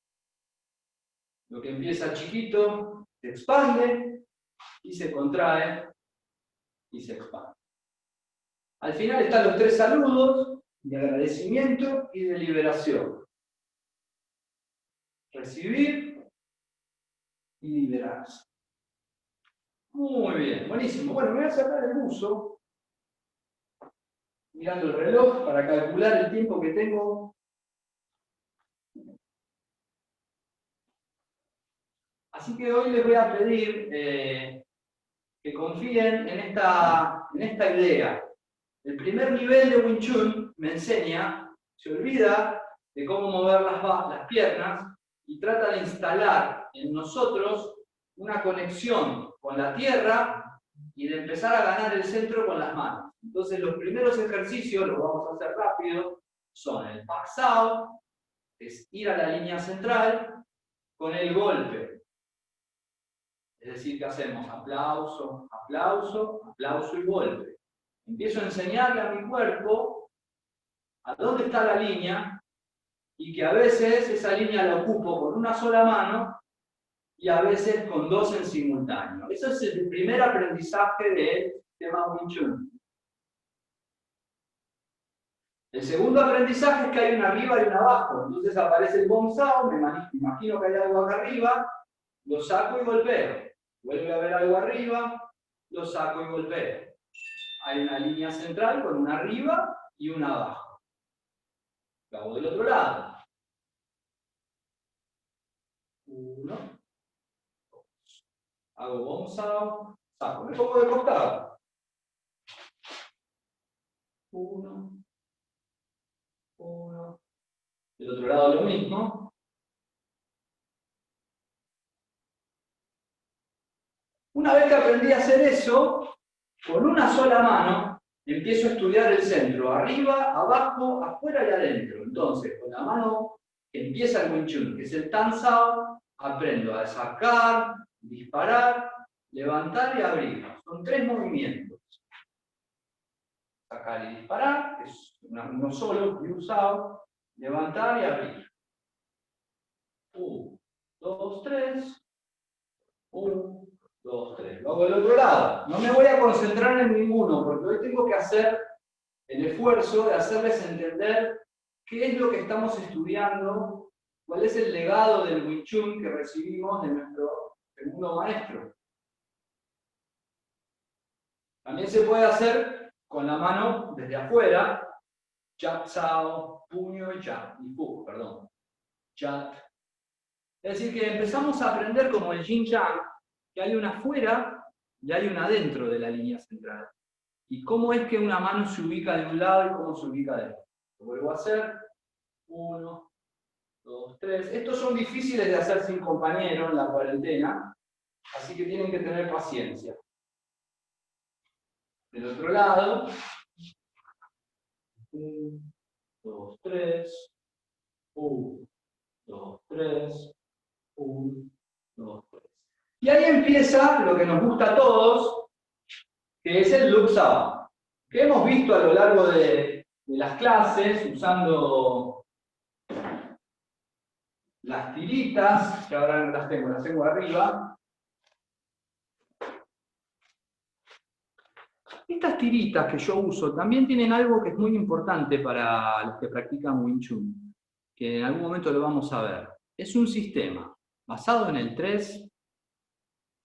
Lo que empieza chiquito se expande y se contrae y se expande. Al final están los 3 saludos de agradecimiento y de liberación. Recibir y liberarse. Muy bien, buenísimo. Bueno, me voy a sacar el buzo, mirando el reloj para calcular el tiempo que tengo. Así que hoy les voy a pedir que confíen en esta idea. El primer nivel de Wing Chun me enseña, se olvida de cómo mover las piernas y trata de instalar en nosotros una conexión con la tierra y de empezar a ganar el centro con las manos. Entonces los primeros ejercicios, los vamos a hacer rápido, son el Pak Sao, es ir a la línea central con el golpe. Es decir, que hacemos aplauso, aplauso, aplauso y golpe. Empiezo a enseñarle a mi cuerpo a dónde está la línea y que a veces esa línea la ocupo con una sola mano y a veces con 2 en simultáneo. Ese es el primer aprendizaje del tema Wing Chun. El segundo aprendizaje es que hay una arriba y una abajo. Entonces aparece el Bong Sao, me imagino que hay algo acá arriba, lo saco y golpeo. Vuelve a haber algo arriba, lo saco y golpeo. Hay una línea central con una arriba y una abajo. Lo hago del otro lado. 1, 2. Hago Bong Sao, saco. Me pongo de costado. 1, 1. Del otro lado lo mismo. Una vez que aprendí a hacer eso, con una sola mano empiezo a estudiar el centro, arriba, abajo, afuera y adentro. Entonces, con la mano que empieza el Wing Chun, que es el Tan Sao, aprendo a sacar, disparar, levantar y abrir. Son 3 movimientos. Sacar y disparar, que es uno solo, View Sao, levantar y abrir. 1, 2, 3. 1, 2, 3. Lo hago del otro lado. No me voy a concentrar en ninguno, porque hoy tengo que hacer el esfuerzo de hacerles entender qué es lo que estamos estudiando, cuál es el legado del Wing Chun que recibimos de nuestro segundo maestro. También se puede hacer con la mano desde afuera, Jab Sao, puño y jab, y fu, perdón. Jab. Es decir, que empezamos a aprender como el Yin Yang, que hay una afuera y hay una dentro de la línea central. Y cómo es que una mano se ubica de un lado y cómo se ubica de otro. Lo vuelvo a hacer. 1, 2, 3. Estos son difíciles de hacer sin compañero en la cuarentena, así que tienen que tener paciencia. Del otro lado, 1, 2, 3, 1, 2, 3, 1, 2, 3. Y ahí empieza lo que nos gusta a todos, que es el look up, que hemos visto a lo largo de las clases usando las tiritas, que ahora no las tengo arriba. Estas tiritas que yo uso también tienen algo que es muy importante para los que practican Wing Chun, que en algún momento lo vamos a ver. Es un sistema basado en el 3,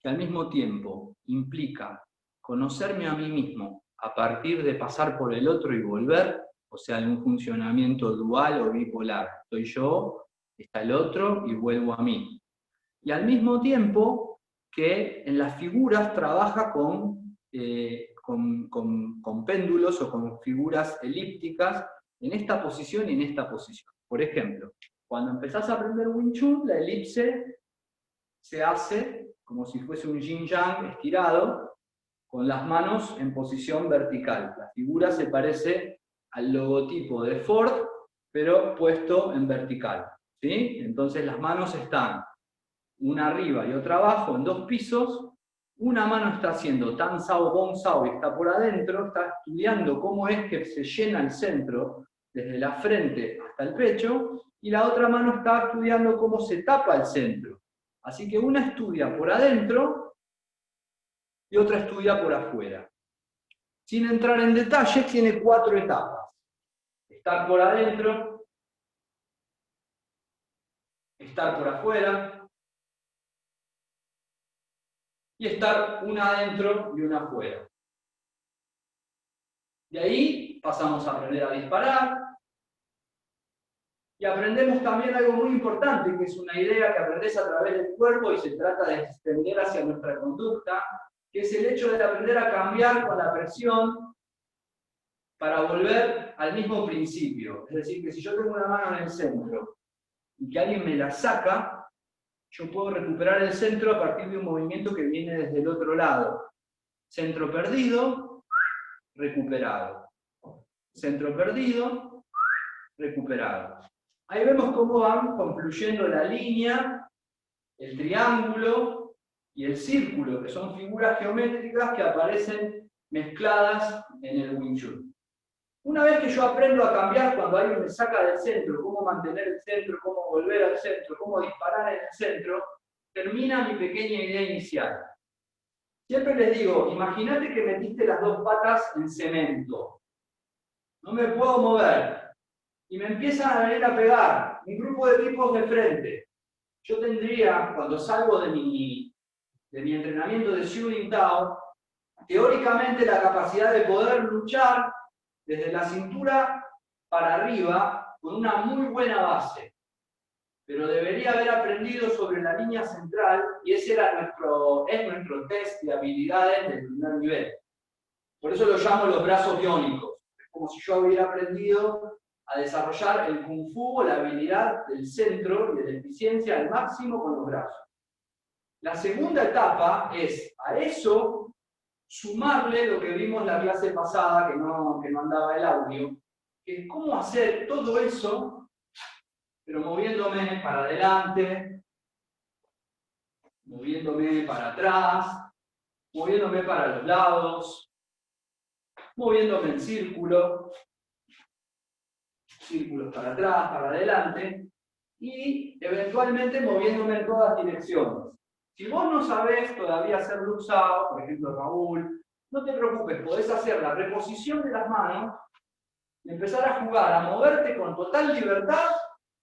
que al mismo tiempo implica conocerme a mí mismo a partir de pasar por el otro y volver, o sea, en un funcionamiento dual o bipolar. Estoy yo, está el otro y vuelvo a mí. Y al mismo tiempo que en las figuras trabaja con péndulos o con figuras elípticas en esta posición y en esta posición. Por ejemplo, cuando empezás a aprender Wing Chun, la elipse se hace como si fuese un yin-yang estirado, con las manos en posición vertical. La figura se parece al logotipo de Ford, pero puesto en vertical. ¿Sí? Entonces las manos están una arriba y otra abajo en 2 pisos. Una mano está haciendo Tan Sao, Bong Sao y está por adentro, está estudiando cómo es que se llena el centro desde la frente hasta el pecho, y la otra mano está estudiando cómo se tapa el centro. Así que una estudia por adentro y otra estudia por afuera. Sin entrar en detalles, tiene 4 etapas. Estar por adentro, estar por afuera, y estar una adentro y una afuera. De ahí pasamos a aprender a disparar, y aprendemos también algo muy importante, que es una idea que aprendes a través del cuerpo y se trata de extender hacia nuestra conducta, que es el hecho de aprender a cambiar con la presión para volver al mismo principio. Es decir, que si yo tengo una mano en el centro y que alguien me la saca, yo puedo recuperar el centro a partir de un movimiento que viene desde el otro lado. Centro perdido, recuperado. Centro perdido, recuperado. Ahí vemos cómo van concluyendo la línea, el triángulo y el círculo, que son figuras geométricas que aparecen mezcladas en el Wing Chun. Una vez que yo aprendo a cambiar cuando alguien me saca del centro, cómo mantener el centro, cómo volver al centro, cómo disparar en el centro, termina mi pequeña idea inicial. Siempre les digo, imagínate que metiste las 2 patas en cemento. No me puedo mover. Y me empiezan a venir a pegar un grupo de tipos de frente. Yo tendría, cuando salgo de mi entrenamiento de Shooting Tao, teóricamente la capacidad de poder luchar desde la cintura para arriba con una muy buena base. Pero debería haber aprendido sobre la línea central, y ese era nuestro test de habilidades del primer nivel. Por eso lo llamo los brazos biónicos. Es como si yo hubiera aprendido a desarrollar el Kung Fu o la habilidad del centro y de la eficiencia al máximo con los brazos. La segunda etapa es a eso sumarle lo que vimos en la clase pasada, que no andaba el audio, que es cómo hacer todo eso, pero moviéndome para adelante, moviéndome para atrás, moviéndome para los lados, moviéndome en círculos para atrás, para adelante, y eventualmente moviéndome en todas direcciones. Si vos no sabés todavía hacer luxado, por ejemplo Raúl, no te preocupes, podés hacer la reposición de las manos y empezar a jugar, a moverte con total libertad,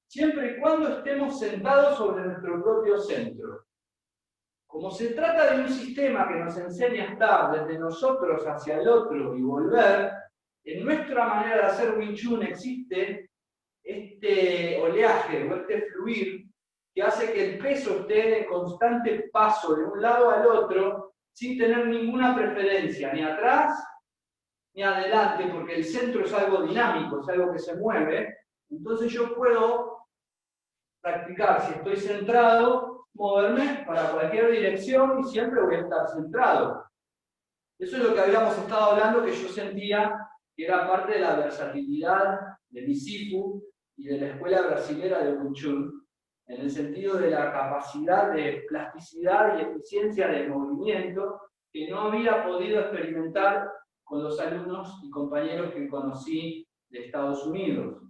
siempre y cuando estemos sentados sobre nuestro propio centro. Como se trata de un sistema que nos enseña a estar desde nosotros hacia el otro y volver, en nuestra manera de hacer Wing Chun existe este oleaje o este fluir que hace que el peso esté en constante paso de un lado al otro sin tener ninguna preferencia, ni atrás ni adelante, porque el centro es algo dinámico, es algo que se mueve. Entonces yo puedo practicar, si estoy centrado, moverme para cualquier dirección y siempre voy a estar centrado. Eso es lo que habíamos estado hablando, que yo sentía que era parte de la versatilidad de mi Sifu y de la escuela brasilera de Wing Chun, en el sentido de la capacidad de plasticidad y eficiencia de movimiento que no había podido experimentar con los alumnos y compañeros que conocí de Estados Unidos.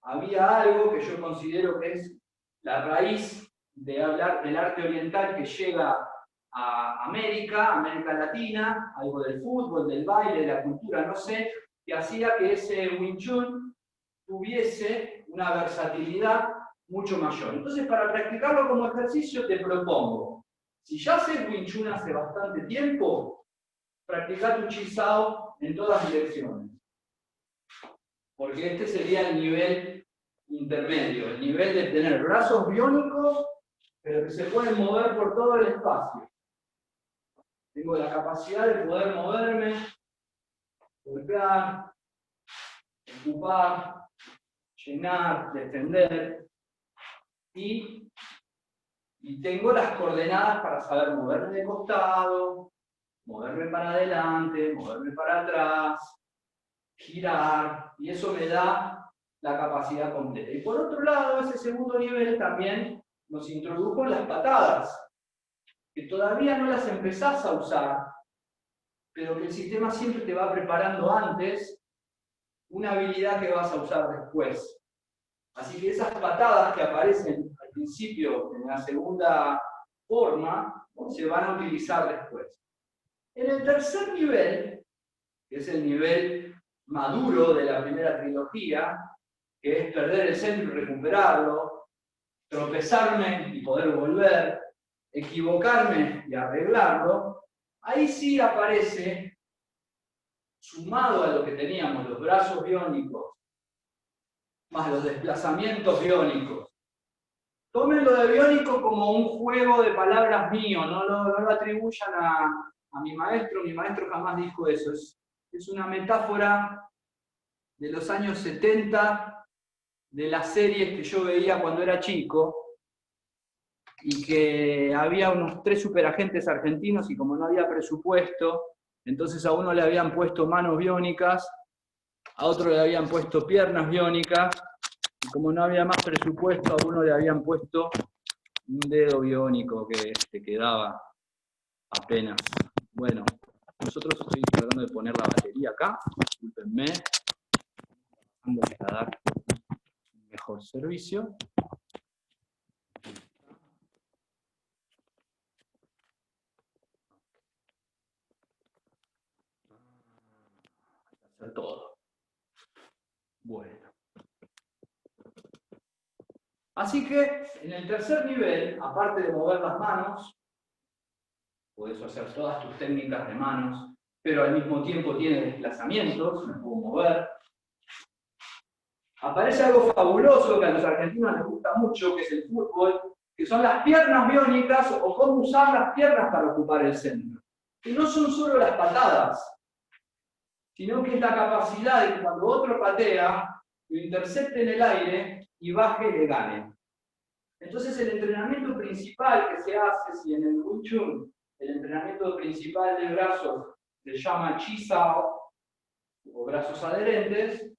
Había algo que yo considero que es la raíz de hablar del arte oriental que llega a América Latina, algo del fútbol, del baile, de la cultura, no sé, que hacía que ese Wing Chun tuviese una versatilidad mucho mayor. Entonces, para practicarlo como ejercicio, te propongo, si ya haces Wing Chun hace bastante tiempo, practica tu Chi Sao en todas direcciones. Porque este sería el nivel intermedio, el nivel de tener brazos biónicos, pero que se pueden mover por todo el espacio. Tengo la capacidad de poder moverme, golpear, ocupar, llenar, defender, y tengo las coordenadas para saber moverme de costado, moverme para adelante, moverme para atrás, girar, y eso me da la capacidad completa. Y por otro lado, ese segundo nivel también nos introdujo las patadas, que todavía no las empezás a usar, pero que el sistema siempre te va preparando antes una habilidad que vas a usar después. Así que esas patadas que aparecen al principio en la segunda forma, se van a utilizar después. En el tercer nivel, que es el nivel maduro de la primera trilogía, que es perder el centro y recuperarlo, tropezarme y poder volver, equivocarme y arreglarlo, ahí sí aparece, sumado a lo que teníamos, los brazos biónicos, más los desplazamientos biónicos. Tomen lo de biónico como un juego de palabras mío, no lo atribuyan a mi maestro jamás dijo eso, es una metáfora de los años 70, de las series que yo veía cuando era chico, y que había unos 3 superagentes argentinos y como no había presupuesto, entonces a uno le habían puesto manos biónicas, a otro le habían puesto piernas biónicas, y como no había más presupuesto, a uno le habían puesto un dedo biónico que te quedaba apenas. Bueno, nosotros estoy tratando de poner la batería acá, discúlpenme, para dar un mejor servicio. Hacer todo. Bueno. Así que en el tercer nivel, aparte de mover las manos, podés hacer todas tus técnicas de manos, pero al mismo tiempo tiene desplazamientos, me puedo mover. Aparece algo fabuloso que a los argentinos les gusta mucho, que es el fútbol, que son las piernas biónicas o cómo usar las piernas para ocupar el centro. Y no son solo las patadas, sino que es la capacidad de que cuando otro patea, lo intercepte en el aire y baje y le gane. Entonces el entrenamiento principal que se hace, si en el Wing Chun el entrenamiento principal de brazos se llama Chi Sao, o brazos adherentes,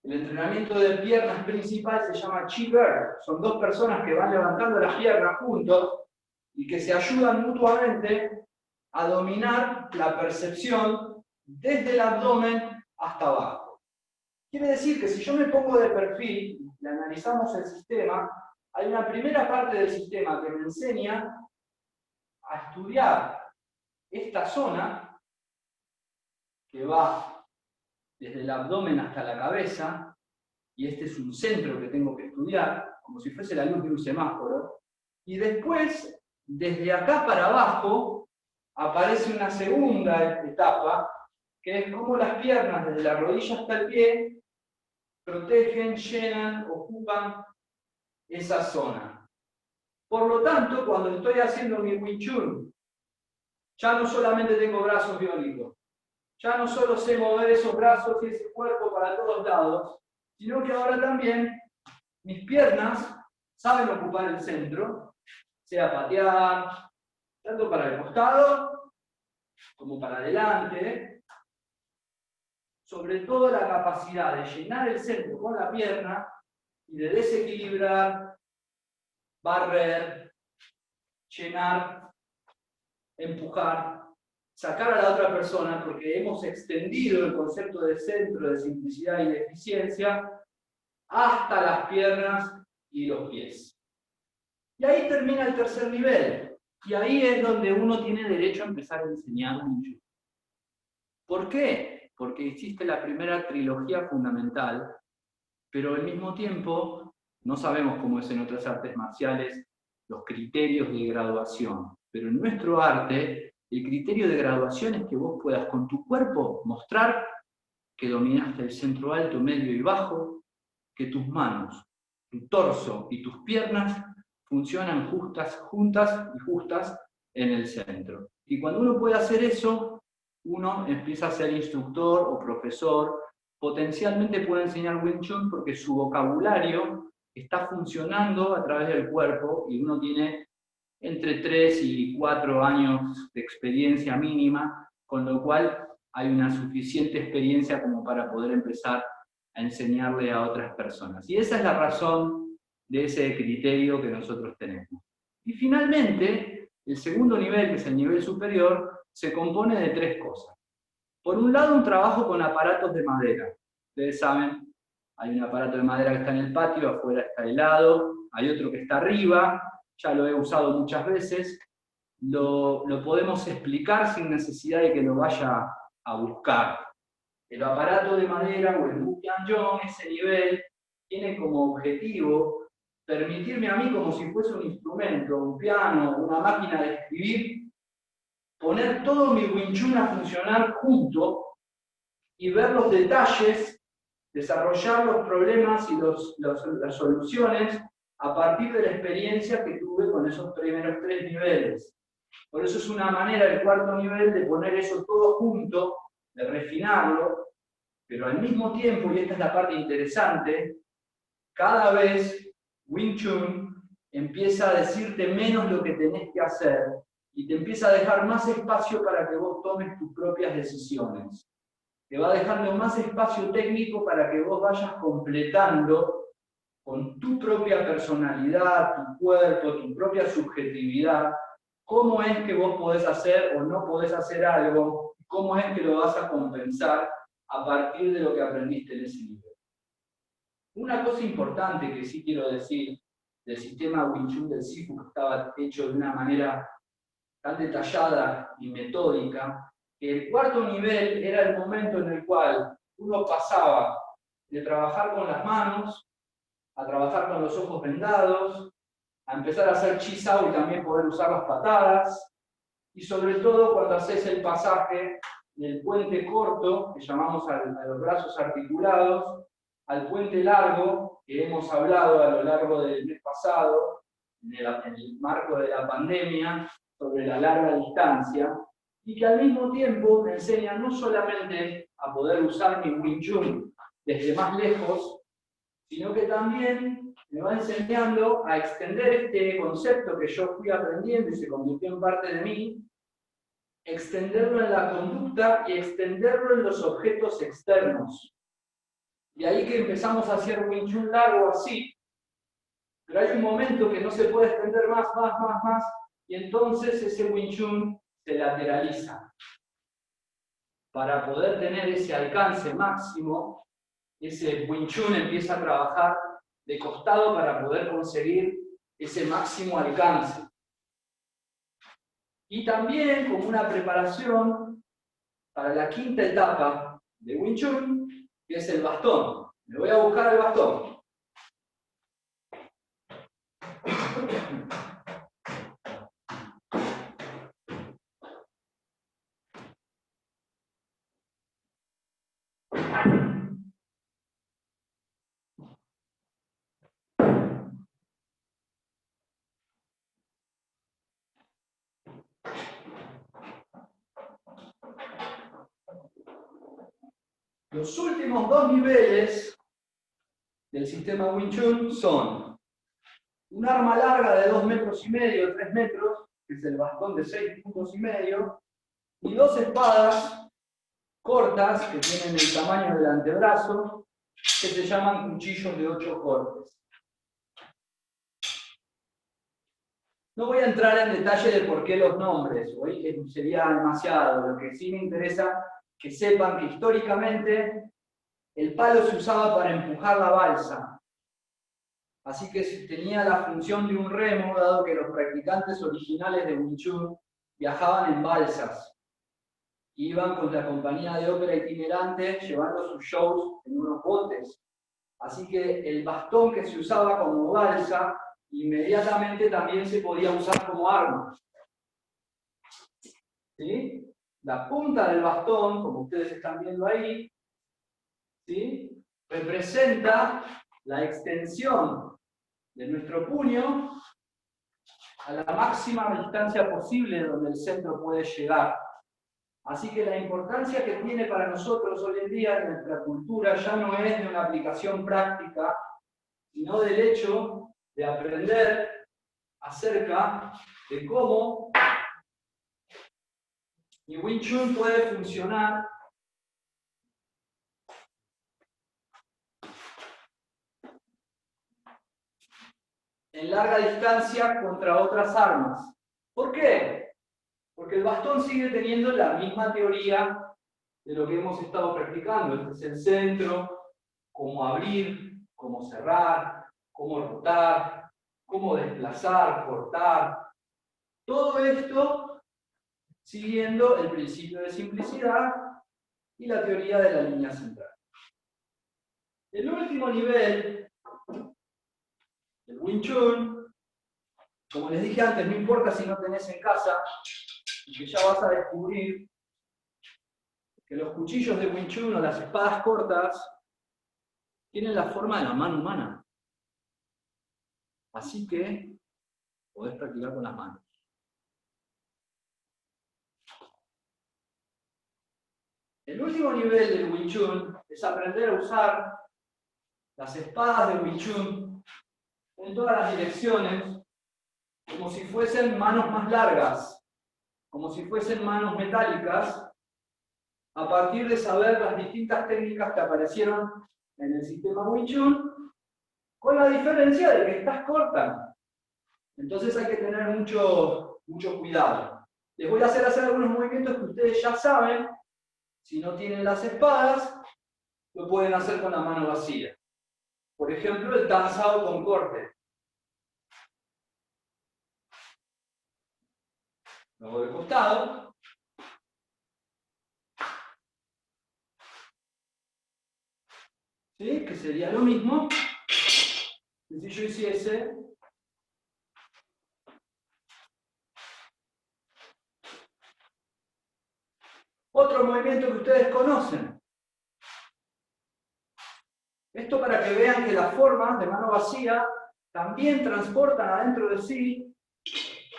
el entrenamiento de piernas principal se llama Chi Bird. Son 2 personas que van levantando las piernas juntos y que se ayudan mutuamente a dominar la percepción desde el abdomen hasta abajo. Quiere decir que si yo me pongo de perfil y analizamos el sistema, hay una primera parte del sistema que me enseña a estudiar esta zona que va desde el abdomen hasta la cabeza, y este es un centro que tengo que estudiar, como si fuese la luz de un semáforo, y después, desde acá para abajo, aparece una segunda etapa, que es cómo las piernas, desde la rodilla hasta el pie, protegen, llenan, ocupan esa zona. Por lo tanto, cuando estoy haciendo mi Wing Chun, ya no solamente tengo brazos biónicos, ya no solo sé mover esos brazos y ese cuerpo para todos lados, sino que ahora también mis piernas saben ocupar el centro, sea patear, tanto para el costado como para adelante, sobre todo la capacidad de llenar el centro con la pierna y de desequilibrar, barrer, llenar, empujar, sacar a la otra persona, porque hemos extendido el concepto de centro, de simplicidad y de eficiencia hasta las piernas y los pies. Y ahí termina el tercer nivel. Y ahí es donde uno tiene derecho a empezar a enseñar mucho. ¿Por qué? Porque existe la primera trilogía fundamental, pero al mismo tiempo no sabemos cómo es en otras artes marciales los criterios de graduación. Pero en nuestro arte, el criterio de graduación es que vos puedas con tu cuerpo mostrar que dominaste el centro alto, medio y bajo, que tus manos, tu torso y tus piernas funcionan juntas y justas en el centro. Y cuando uno puede hacer eso, uno empieza a ser instructor o profesor, potencialmente puede enseñar Wing Chun porque su vocabulario está funcionando a través del cuerpo y uno tiene entre 3 y 4 años de experiencia mínima, con lo cual hay una suficiente experiencia como para poder empezar a enseñarle a otras personas. Y esa es la razón de ese criterio que nosotros tenemos. Y finalmente, el segundo nivel, que es el nivel superior, se compone de 3 cosas. Por un lado, un trabajo con aparatos de madera. Ustedes saben, hay un aparato de madera que está en el patio, afuera está helado, hay otro que está arriba, ya lo he usado muchas veces, lo podemos explicar sin necesidad de que lo vaya a buscar. El aparato de madera o el Bukian-Yong, ese nivel, tiene como objetivo permitirme a mí, como si fuese un instrumento, un piano, una máquina de escribir, poner todo mi Wing Chun a funcionar junto y ver los detalles, desarrollar los problemas y las soluciones a partir de la experiencia que tuve con esos primeros 3 niveles. Por eso es una manera, el cuarto nivel, de poner eso todo junto, de refinarlo, pero al mismo tiempo, y esta es la parte interesante, cada vez Wing Chun empieza a decirte menos lo que tenés que hacer y te empieza a dejar más espacio para que vos tomes tus propias decisiones. Te va dejando más espacio técnico para que vos vayas completando con tu propia personalidad, tu cuerpo, tu propia subjetividad, cómo es que vos podés hacer o no podés hacer algo, cómo es que lo vas a compensar a partir de lo que aprendiste en ese nivel. Una cosa importante que sí quiero decir del sistema Wing Chun del Sifu, que estaba hecho de una manera tan detallada y metódica, que el cuarto nivel era el momento en el cual uno pasaba de trabajar con las manos a trabajar con los ojos vendados, a empezar a hacer chi sao y también poder usar las patadas, y sobre todo cuando haces el pasaje del puente corto, que llamamos a los brazos articulados, al puente largo, que hemos hablado a lo largo del mes pasado, en el marco de la pandemia, sobre la larga distancia, y que al mismo tiempo me enseña no solamente a poder usar mi Wing Chun desde más lejos, sino que también me va enseñando a extender este concepto que yo fui aprendiendo y se convirtió en parte de mí, extenderlo en la conducta y extenderlo en los objetos externos. Y ahí que empezamos a hacer Wing Chun largo así, pero hay un momento que no se puede extender más, y entonces ese Wing Chun se lateraliza. Para poder tener ese alcance máximo, ese Wing Chun empieza a trabajar de costado para poder conseguir ese máximo alcance. Y también como una preparación para la quinta etapa de Wing Chun, que es el bastón. Me voy a buscar el bastón. Los últimos 2 niveles del sistema Wing Chun son un arma larga de 2,5 metros, 3 metros, que es el bastón de 6,5 puntos, y dos espadas cortas, que tienen el tamaño del antebrazo, que se llaman cuchillos de 8 cortes. No voy a entrar en detalle de por qué los nombres, hoy sería demasiado. Lo que sí me interesa que sepan que históricamente el palo se usaba para empujar la balsa. Así que tenía la función de un remo, dado que los practicantes originales de Wing Chun viajaban en balsas. Iban con la compañía de ópera itinerante llevando sus shows en unos botes. Así que el bastón que se usaba como balsa inmediatamente también se podía usar como arma. ¿Sí? La punta del bastón, como ustedes están viendo ahí, ¿sí?, representa la extensión de nuestro puño a la máxima distancia posible donde el centro puede llegar. Así que la importancia que tiene para nosotros hoy en día en nuestra cultura ya no es de una aplicación práctica, sino del hecho de aprender acerca de cómo mi Wing Chun puede funcionar en larga distancia contra otras armas. ¿Por qué? Porque el bastón sigue teniendo la misma teoría de lo que hemos estado practicando. Este es el centro, cómo abrir, cómo cerrar, cómo rotar, cómo desplazar, cortar. Todo esto siguiendo el principio de simplicidad y la teoría de la línea central. El último nivel del Wing Chun, como les dije antes, no importa si no tenés en casa, que ya vas a descubrir que los cuchillos de Wing Chun o las espadas cortas tienen la forma de la mano humana. Así que podés practicar con las manos. El último nivel del Wing Chun es aprender a usar las espadas de Wing Chun en todas las direcciones, como si fuesen manos más largas, como si fuesen manos metálicas, a partir de saber las distintas técnicas que aparecieron en el sistema Wing Chun, con la diferencia de que estas cortan. Entonces hay que tener mucho cuidado. Les voy a hacer algunos movimientos que ustedes ya saben. Si no tienen las espadas, lo pueden hacer con la mano vacía. Por ejemplo, el Tan Sao con corte. Lo hago de costado. ¿Sí? Que sería lo mismo que si yo hiciese otro movimiento que ustedes conocen. Esto para que vean que las formas de mano vacía también transportan adentro de sí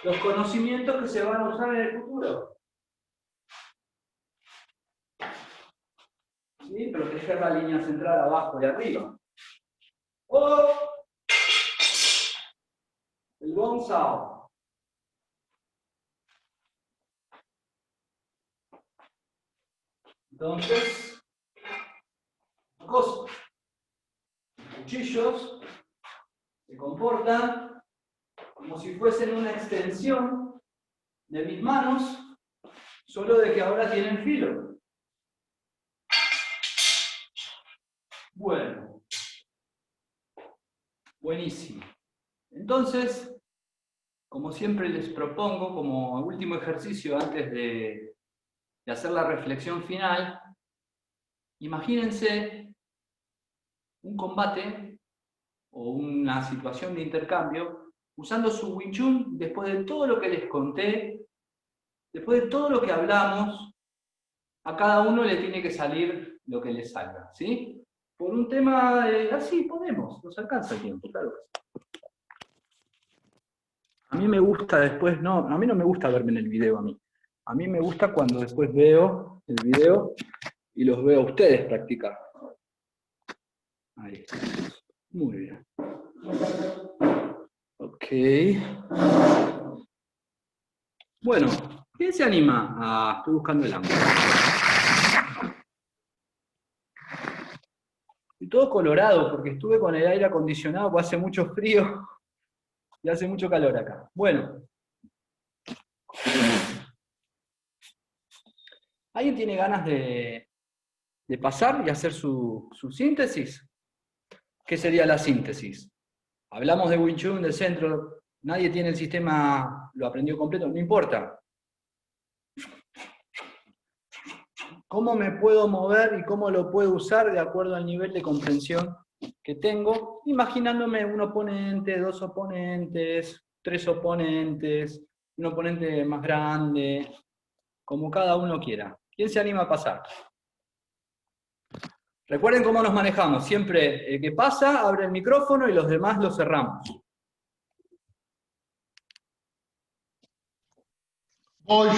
los conocimientos que se van a usar en el futuro. ¿Sí? Proteger la línea central abajo y arriba. O el Gong Sao. Entonces, los cuchillos se comportan como si fuesen una extensión de mis manos, solo de que ahora tienen filo. Bueno. Buenísimo. Entonces, como siempre les propongo, como último ejercicio antes de hacer la reflexión final, imagínense un combate o una situación de intercambio usando su Wing Chun después de todo lo que les conté, después de todo lo que hablamos. A cada uno le tiene que salir lo que le salga, ¿sí? Por un tema de... Así podemos, nos alcanza el tiempo, claro que sí. A mí me gusta después, no, a mí no me gusta verme en el video a mí. A mí me gusta cuando después veo el video y los veo a ustedes practicar. Ahí está. Muy bien. Ok. Bueno, ¿quién se anima? Estoy buscando el ángulo. Estoy todo colorado porque estuve con el aire acondicionado, porque hace mucho frío y hace mucho calor acá. Bueno. ¿Alguien tiene ganas de pasar y hacer su síntesis? ¿Qué sería la síntesis? Hablamos de Wing Chun, del centro, nadie tiene el sistema, lo aprendió completo, no importa. ¿Cómo me puedo mover y cómo lo puedo usar de acuerdo al nivel de comprensión que tengo? Imaginándome un oponente, dos oponentes, tres oponentes, un oponente más grande, como cada uno quiera. ¿Quién se anima a pasar? Recuerden cómo nos manejamos. Siempre el que pasa abre el micrófono y los demás lo cerramos. Voy.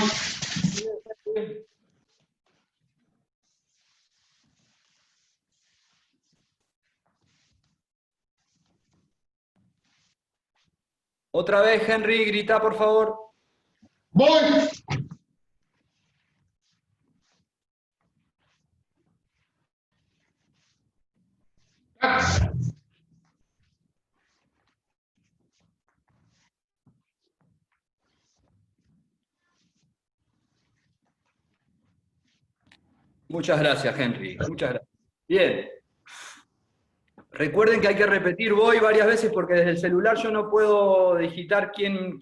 Otra vez, Henry, grita, por favor. Voy. Muchas gracias, Henry. Muchas gracias. Bien. Recuerden que hay que repetir voy varias veces porque desde el celular yo no puedo digitar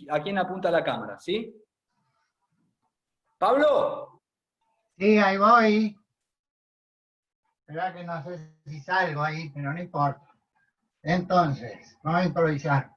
a quién apunta la cámara, ¿sí? ¿Pablo? Sí, ahí voy. Espera que no sé si salgo ahí, pero no importa. Entonces, vamos a improvisar.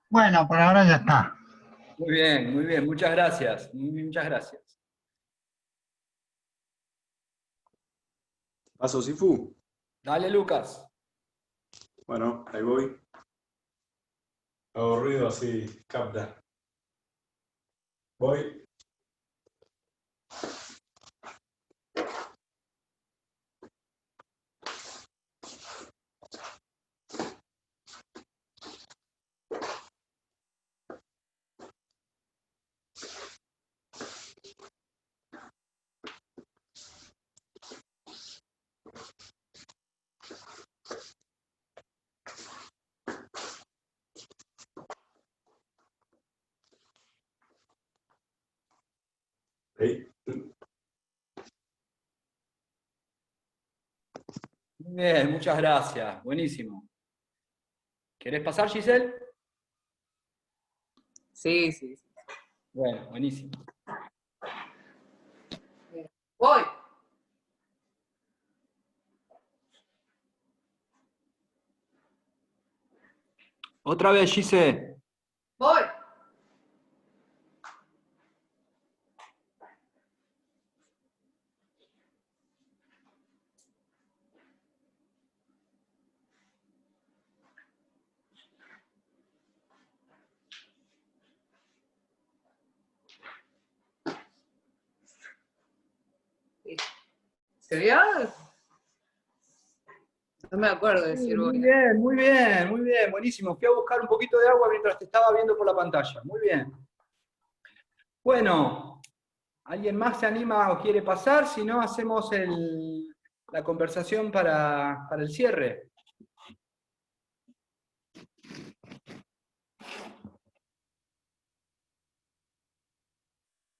Bueno, por ahora ya está. Muy bien, muchas gracias. Muchas gracias. Paso Sifu. Dale, Lucas. Bueno, ahí voy. Hago ruido así, capta. Voy. Ahí. Muy bien, muchas gracias. Buenísimo. ¿Querés pasar, Giselle? Sí, sí, sí. Bueno, buenísimo. Voy. Otra vez, Giselle. Voy. ¿Se vio? No me acuerdo de decir Muy voy. bien, muy bien, muy bien, buenísimo. Fui a buscar un poquito de agua mientras te estaba viendo por la pantalla. Muy bien. Bueno, ¿alguien más se anima o quiere pasar? Si no, hacemos la conversación para el cierre.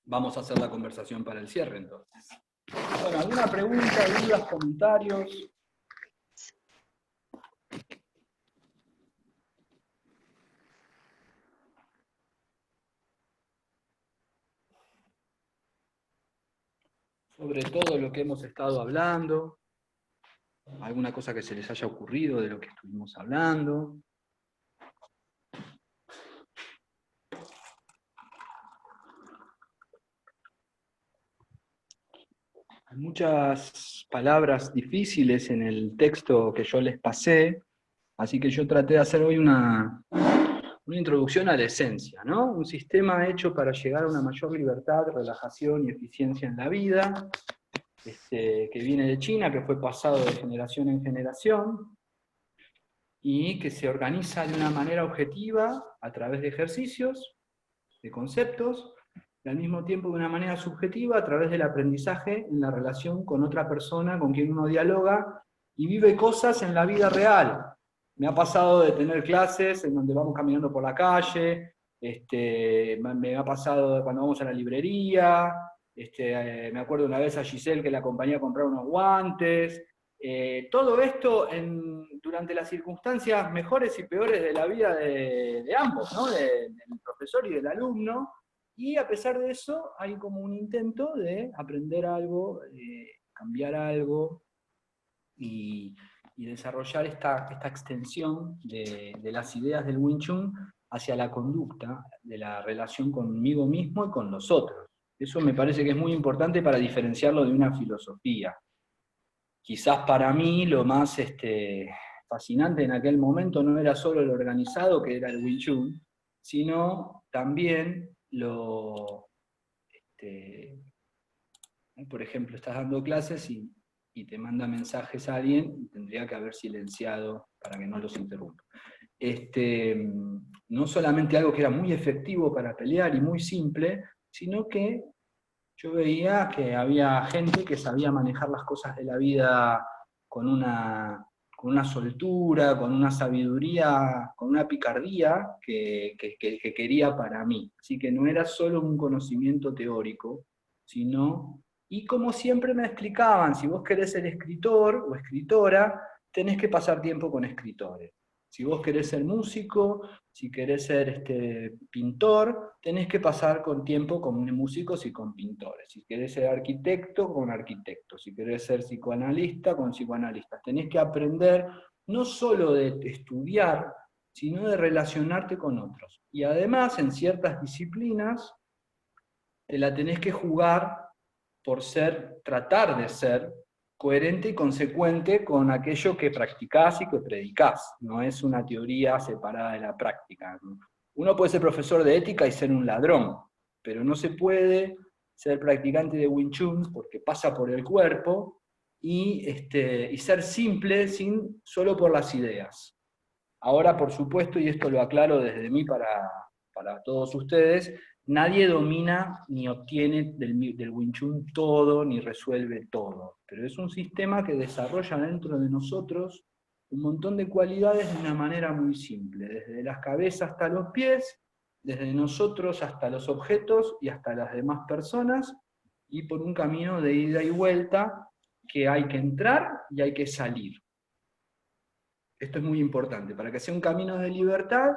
Vamos a hacer la conversación para el cierre, entonces. Bueno, ¿alguna pregunta, dudas, comentarios? Sobre todo lo que hemos estado hablando, alguna cosa que se les haya ocurrido de lo que estuvimos hablando. Hay muchas palabras difíciles en el texto que yo les pasé, así que yo traté de hacer hoy una introducción a la esencia, ¿no? Un sistema hecho para llegar a una mayor libertad, relajación y eficiencia en la vida, que viene de China, que fue pasado de generación en generación, y que se organiza de una manera objetiva a través de ejercicios, de conceptos, y al mismo tiempo de una manera subjetiva a través del aprendizaje en la relación con otra persona con quien uno dialoga y vive cosas en la vida real. Me ha pasado de tener clases en donde vamos caminando por la calle, me ha pasado cuando vamos a la librería, me acuerdo una vez a Giselle que la acompañé a comprar unos guantes. Todo esto durante las circunstancias mejores y peores de la vida de ambos, ¿no? Del profesor y del alumno, y a pesar de eso hay como un intento de aprender algo, cambiar algo, y desarrollar esta extensión de las ideas del Wing Chun hacia la conducta de la relación conmigo mismo y con los otros. Eso me parece que es muy importante para diferenciarlo de una filosofía. Quizás para mí lo más fascinante en aquel momento no era solo lo organizado, que era el Wing Chun, sino también por ejemplo, estás dando clases y te manda mensajes a alguien, y tendría que haber silenciado para que no los interrumpa. No solamente algo que era muy efectivo para pelear y muy simple, sino que yo veía que había gente que sabía manejar las cosas de la vida con una soltura, con una sabiduría, con una picardía que quería para mí. Así que no era solo un conocimiento teórico, sino, y como siempre me explicaban, si vos querés ser escritor o escritora, tenés que pasar tiempo con escritores. Si vos querés ser músico, si querés ser pintor, tenés que pasar tiempo con músicos y con pintores. Si querés ser arquitecto, con arquitectos. Si querés ser psicoanalista, con psicoanalistas. Tenés que aprender no solo de estudiar, sino de relacionarte con otros. Y además, en ciertas disciplinas, te la tenés que jugar por tratar de ser coherente y consecuente con aquello que practicás y que predicás. No es una teoría separada de la práctica. Uno puede ser profesor de ética y ser un ladrón, pero no se puede ser practicante de Wing Chun porque pasa por el cuerpo y ser simple solo por las ideas. Ahora, por supuesto, y esto lo aclaro desde mí para todos ustedes, nadie domina ni obtiene del Wing Chun todo, ni resuelve todo. Pero es un sistema que desarrolla dentro de nosotros un montón de cualidades de una manera muy simple, desde las cabezas hasta los pies, desde nosotros hasta los objetos y hasta las demás personas, y por un camino de ida y vuelta que hay que entrar y hay que salir. Esto es muy importante. Para que sea un camino de libertad,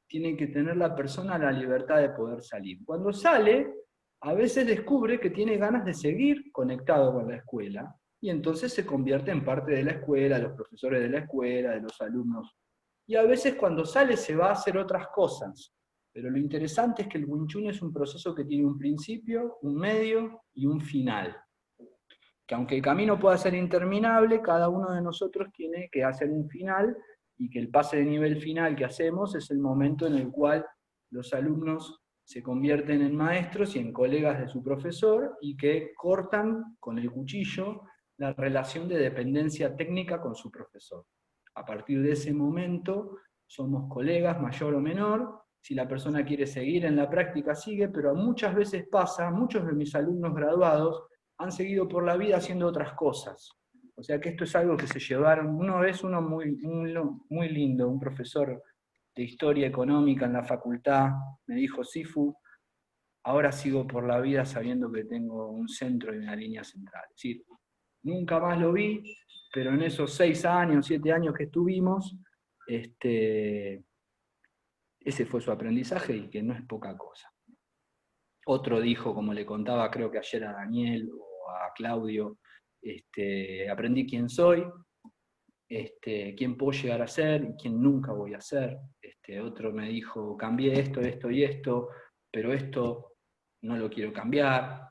tiene que tener la persona la libertad de poder salir. Cuando sale, a veces descubre que tiene ganas de seguir conectado con la escuela, y entonces se convierte en parte de la escuela, de los profesores de la escuela, de los alumnos. Y a veces cuando sale se va a hacer otras cosas. Pero lo interesante es que el Wing Chun es un proceso que tiene un principio, un medio y un final. Que aunque el camino pueda ser interminable, cada uno de nosotros tiene que hacer un final, y que el pase de nivel final que hacemos es el momento en el cual los alumnos se convierten en maestros y en colegas de su profesor, y que cortan con el cuchillo la relación de dependencia técnica con su profesor. A partir de ese momento somos colegas, mayor o menor. Si la persona quiere seguir en la práctica, sigue, pero muchas veces pasa, muchos de mis alumnos graduados han seguido por la vida haciendo otras cosas. O sea que esto es algo que se llevaron. Uno es uno muy lindo, un profesor de historia económica en la facultad, me dijo: Sifu, ahora sigo por la vida sabiendo que tengo un centro y una línea central. Es decir, nunca más lo vi, pero en esos 6 años, 7 años que estuvimos, ese fue su aprendizaje y que no es poca cosa. Otro dijo, como le contaba creo que ayer a Daniel o a Claudio, aprendí quién soy, quién puedo llegar a ser y quién nunca voy a ser. Otro me dijo, cambié esto, esto y esto, pero esto no lo quiero cambiar.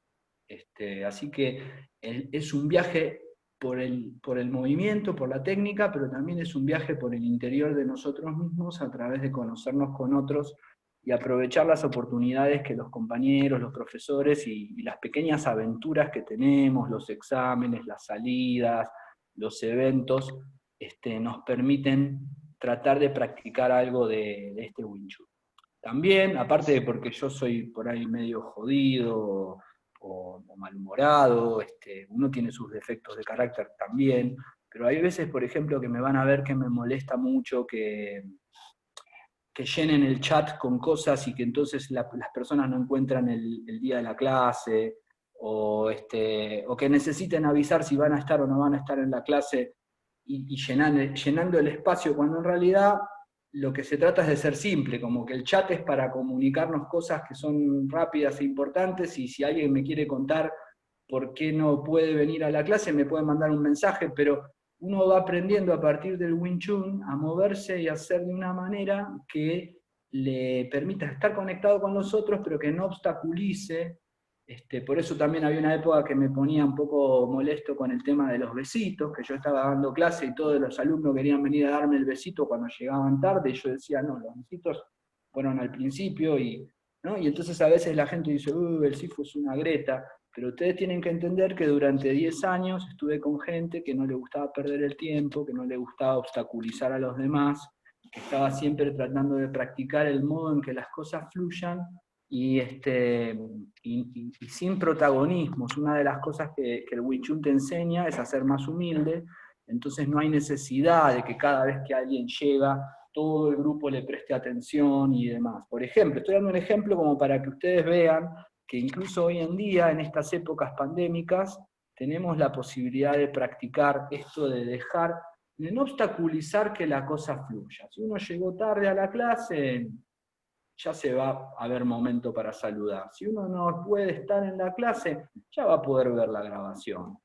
Así que es un viaje por el movimiento, por la técnica, pero también es un viaje por el interior de nosotros mismos a través de conocernos con otros y aprovechar las oportunidades que los compañeros, los profesores y las pequeñas aventuras que tenemos, los exámenes, las salidas, los eventos, nos permiten tratar de practicar algo de este Wing Chun. También, aparte de porque yo soy por ahí medio jodido o malhumorado, uno tiene sus defectos de carácter también, pero hay veces, por ejemplo, que me van a ver que me molesta mucho que llenen el chat con cosas y que entonces las personas no encuentran el día de la clase, o que necesiten avisar si van a estar o no van a estar en la clase, y llenando el espacio, cuando en realidad lo que se trata es de ser simple, como que el chat es para comunicarnos cosas que son rápidas e importantes, y si alguien me quiere contar por qué no puede venir a la clase, me puede mandar un mensaje, pero uno va aprendiendo a partir del Wing Chun a moverse y a hacer de una manera que le permita estar conectado con los otros, pero que no obstaculice. Por eso también había una época que me ponía un poco molesto con el tema de los besitos, que yo estaba dando clase y todos los alumnos querían venir a darme el besito cuando llegaban tarde, y yo decía, no, los besitos fueron al principio, ¿no? Y entonces a veces la gente dice, el Sifu es una greta, pero ustedes tienen que entender que durante 10 años estuve con gente que no le gustaba perder el tiempo, que no le gustaba obstaculizar a los demás, que estaba siempre tratando de practicar el modo en que las cosas fluyan, y sin protagonismos. Una de las cosas que el Wing Chun te enseña es a ser más humilde, entonces no hay necesidad de que cada vez que alguien llega, todo el grupo le preste atención y demás. Por ejemplo, estoy dando un ejemplo como para que ustedes vean que incluso hoy en día, en estas épocas pandémicas, tenemos la posibilidad de practicar esto de no obstaculizar que la cosa fluya. Si uno llegó tarde a la clase, ya se va a haber momento para saludar. Si uno no puede estar en la clase, ya va a poder ver la grabación.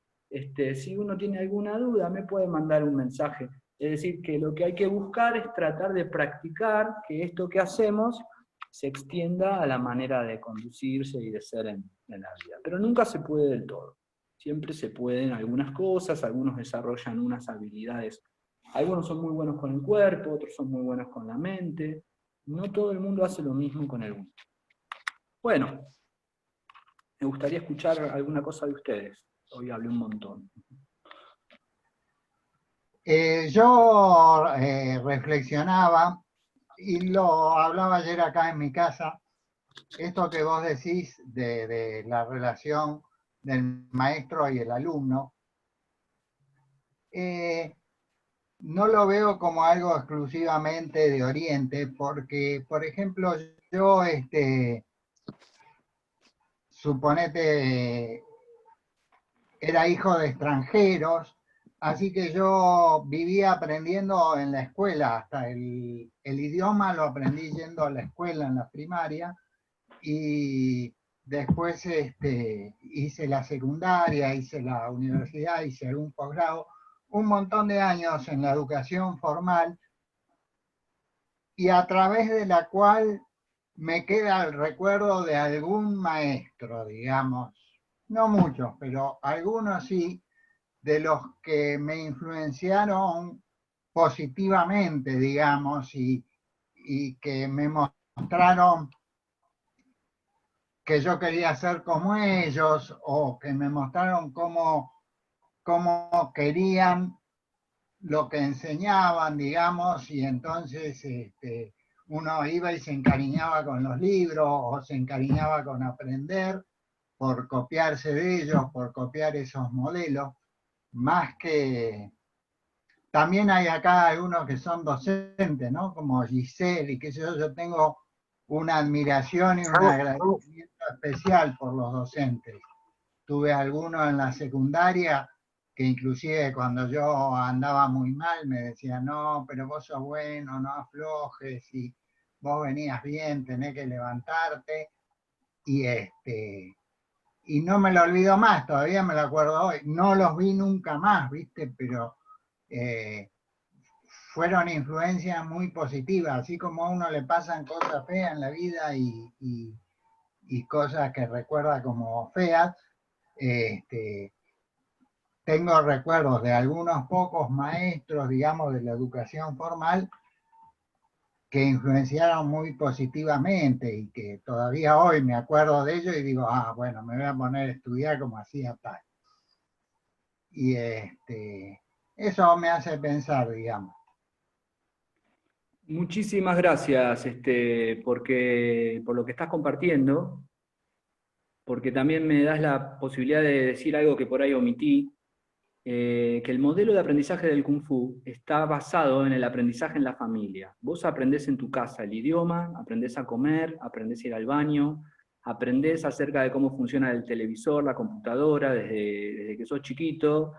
Si uno tiene alguna duda, me puede mandar un mensaje. Es decir, que lo que hay que buscar es tratar de practicar que esto que hacemos se extienda a la manera de conducirse y de ser en la vida. Pero nunca se puede del todo. Siempre se pueden algunas cosas, algunos desarrollan unas habilidades. Algunos son muy buenos con el cuerpo, otros son muy buenos con la mente. No todo el mundo hace lo mismo con el Wing Chun. Bueno, me gustaría escuchar alguna cosa de ustedes. Hoy hablé un montón. Yo reflexionaba, y lo hablaba ayer acá en mi casa, esto que vos decís de la relación del maestro y el alumno, no lo veo como algo exclusivamente de Oriente, porque, por ejemplo, yo, suponete, era hijo de extranjeros, así que yo vivía aprendiendo en la escuela, hasta el idioma lo aprendí yendo a la escuela en la primaria, y después hice la secundaria, hice la universidad, hice algún posgrado, un montón de años en la educación formal, y a través de la cual me queda el recuerdo de algún maestro, digamos, no muchos, pero algunos sí, de los que me influenciaron positivamente, digamos, y que me mostraron que yo quería ser como ellos, o que me mostraron cómo querían lo que enseñaban, digamos, y entonces uno iba y se encariñaba con los libros, o se encariñaba con aprender, por copiarse de ellos, por copiar esos modelos, más que... También hay acá algunos que son docentes, ¿no? Como Giselle, y que yo tengo una admiración y un agradecimiento especial por los docentes. Tuve algunos en la secundaria que inclusive cuando yo andaba muy mal me decían, no, pero vos sos bueno, no aflojes, y vos venías bien, tenés que levantarte. Y no me lo olvido más, todavía me lo acuerdo hoy. No los vi nunca más, ¿viste? Pero fueron influencias muy positivas, así como a uno le pasan cosas feas en la vida y cosas que recuerda como feas. Tengo recuerdos de algunos pocos maestros, digamos, de la educación formal que influenciaron muy positivamente y que todavía hoy me acuerdo de ellos y digo, bueno, me voy a poner a estudiar como hacía tal. Y eso me hace pensar, digamos. Muchísimas gracias por lo que estás compartiendo, porque también me das la posibilidad de decir algo que por ahí omití, que el modelo de aprendizaje del Kung Fu está basado en el aprendizaje en la familia. Vos aprendés en tu casa el idioma, aprendés a comer, aprendés a ir al baño, aprendés acerca de cómo funciona el televisor, la computadora, desde que sos chiquito,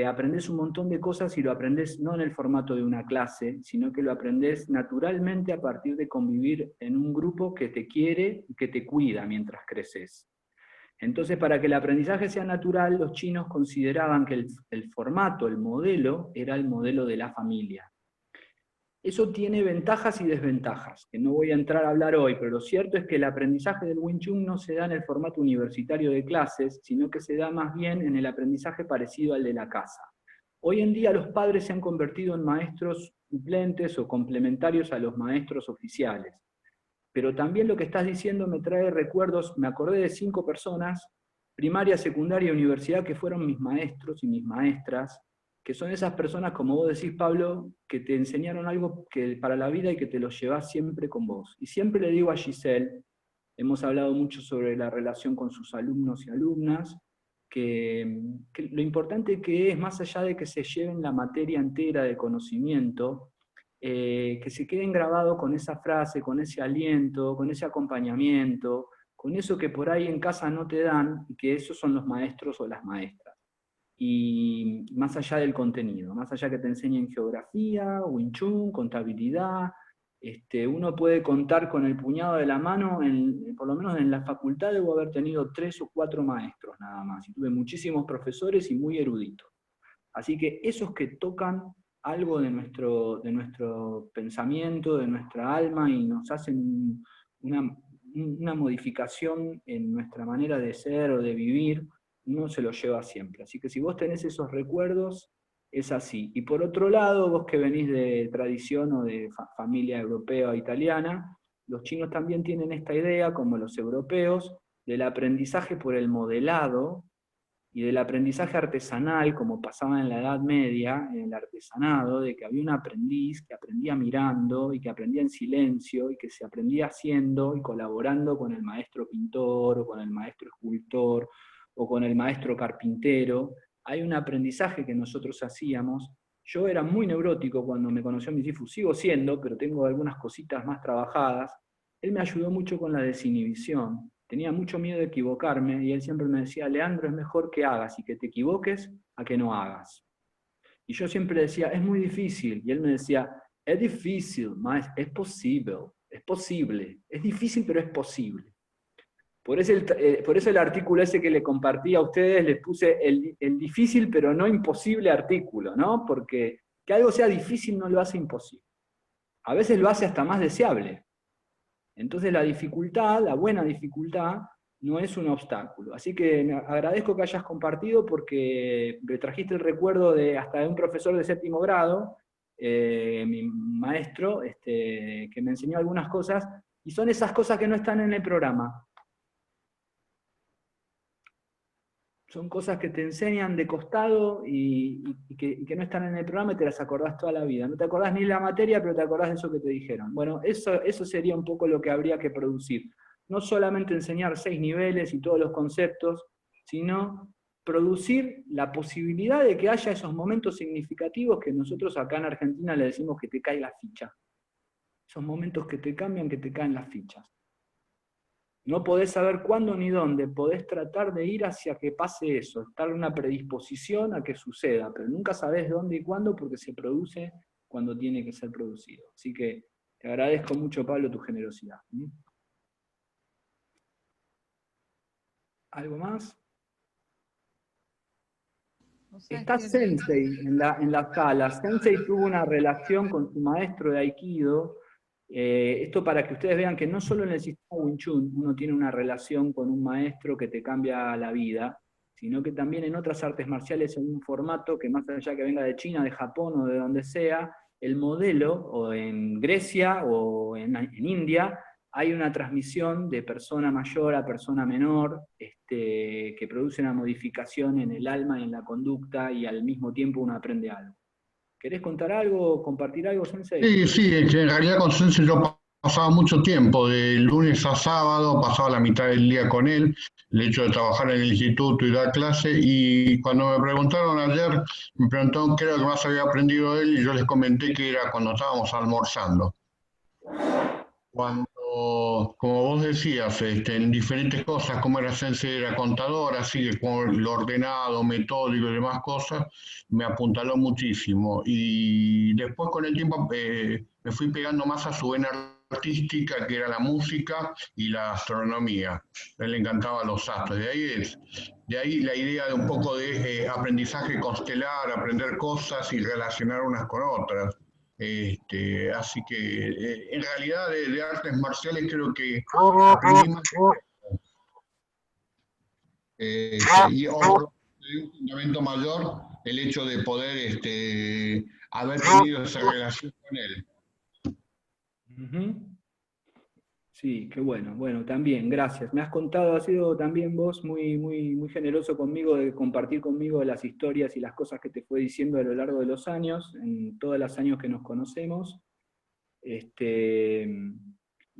aprendés un montón de cosas y lo aprendés no en el formato de una clase, sino que lo aprendés naturalmente a partir de convivir en un grupo que te quiere y que te cuida mientras creces. Entonces, para que el aprendizaje sea natural, los chinos consideraban que el formato, el modelo, era el modelo de la familia. Eso tiene ventajas y desventajas, que no voy a entrar a hablar hoy, pero lo cierto es que el aprendizaje del Wing Chun no se da en el formato universitario de clases, sino que se da más bien en el aprendizaje parecido al de la casa. Hoy en día los padres se han convertido en maestros suplentes o complementarios a los maestros oficiales. Pero también lo que estás diciendo me trae recuerdos, me acordé de 5 personas, primaria, secundaria y universidad, que fueron mis maestros y mis maestras, que son esas personas, como vos decís, Pablo, que te enseñaron algo para la vida y que te lo llevas siempre con vos. Y siempre le digo a Giselle, hemos hablado mucho sobre la relación con sus alumnos y alumnas, que lo importante que es, más allá de que se lleven la materia entera de conocimiento, que se queden grabados con esa frase, con ese aliento, con ese acompañamiento, con eso que por ahí en casa no te dan, y que esos son los maestros o las maestras. Y más allá del contenido, más allá que te enseñen geografía, Wing Chun, contabilidad, uno puede contar con el puñado de la mano, por lo menos en la facultad debo haber tenido 3 o 4 maestros nada más, y tuve muchísimos profesores y muy eruditos. Así que esos que tocan algo de nuestro pensamiento, de nuestra alma, y nos hacen una modificación en nuestra manera de ser o de vivir, uno se lo lleva siempre. Así que si vos tenés esos recuerdos, es así. Y por otro lado, vos que venís de tradición o de familia europea o italiana, los chinos también tienen esta idea, como los europeos, del aprendizaje por el modelado, y del aprendizaje artesanal, como pasaba en la Edad Media, en el artesanado, de que había un aprendiz que aprendía mirando y que aprendía en silencio y que se aprendía haciendo y colaborando con el maestro pintor o con el maestro escultor o con el maestro carpintero. Hay un aprendizaje que nosotros hacíamos. Yo era muy neurótico cuando me conoció mi Sifu, sigo siendo, pero tengo algunas cositas más trabajadas. Él me ayudó mucho con la desinhibición. Tenía mucho miedo de equivocarme y él siempre me decía, Leandro, es mejor que hagas y que te equivoques a que no hagas. Y yo siempre decía, es muy difícil. Y él me decía, es difícil, mas es posible, es difícil pero es posible. Por eso el artículo ese que le compartí a ustedes, les puse el difícil pero no imposible artículo, ¿no? Porque que algo sea difícil no lo hace imposible. A veces lo hace hasta más deseable. Entonces la dificultad, la buena dificultad, no es un obstáculo. Así que me agradezco que hayas compartido porque me trajiste el recuerdo hasta de un profesor de 7º grado, mi maestro, que me enseñó algunas cosas, y son esas cosas que no están en el programa. Son cosas que te enseñan de costado y que no están en el programa y te las acordás toda la vida. No te acordás ni la materia, pero te acordás de eso que te dijeron. Bueno, eso sería un poco lo que habría que producir. No solamente enseñar 6 niveles y todos los conceptos, sino producir la posibilidad de que haya esos momentos significativos que nosotros acá en Argentina le decimos que te cae la ficha. Esos momentos que te cambian, que te caen las fichas. No podés saber cuándo ni dónde, podés tratar de ir hacia que pase eso, estar en una predisposición a que suceda, pero nunca sabés dónde y cuándo porque se produce cuando tiene que ser producido. Así que te agradezco mucho, Pablo, tu generosidad. ¿Algo más? No sé Está quién es. Sensei en la sala. Sensei tuvo una relación con su maestro de Aikido. Esto para que ustedes vean que no solo en el sistema Wing Chun uno tiene una relación con un maestro que te cambia la vida, sino que también en otras artes marciales hay un formato que más allá que venga de China, de Japón o de donde sea, el modelo, o en Grecia o en India, hay una transmisión de persona mayor a persona menor, que produce una modificación en el alma y en la conducta, y al mismo tiempo uno aprende algo. ¿Querés contar algo, compartir algo, Sensei? Sí, sí, es que en realidad con Sense yo pasaba mucho tiempo, de lunes a sábado, pasaba la mitad del día con él, el hecho de trabajar en el instituto y dar clase, y cuando me preguntaron ayer, me preguntaron qué era lo que más había aprendido de él, y yo les comenté que era cuando estábamos almorzando. Cuando, como vos decías, en diferentes cosas, como era Sensei, era contador, así que con lo ordenado, metódico y demás cosas, me apuntaló muchísimo. Y después con el tiempo me fui pegando más a su vena artística, que era la música y la astronomía. A él le encantaban los astros. De ahí la idea de un poco de aprendizaje constelar, aprender cosas y relacionar unas con otras. Así que en realidad de artes marciales creo que aprendí más y de un fundamento mayor el hecho de poder haber tenido esa relación con él. Ujú. Sí, qué bueno. Bueno, también, gracias. Me has contado, has sido también vos muy generoso conmigo de compartir conmigo las historias y las cosas que te fue diciendo a lo largo de los años, en todos los años que nos conocemos. Y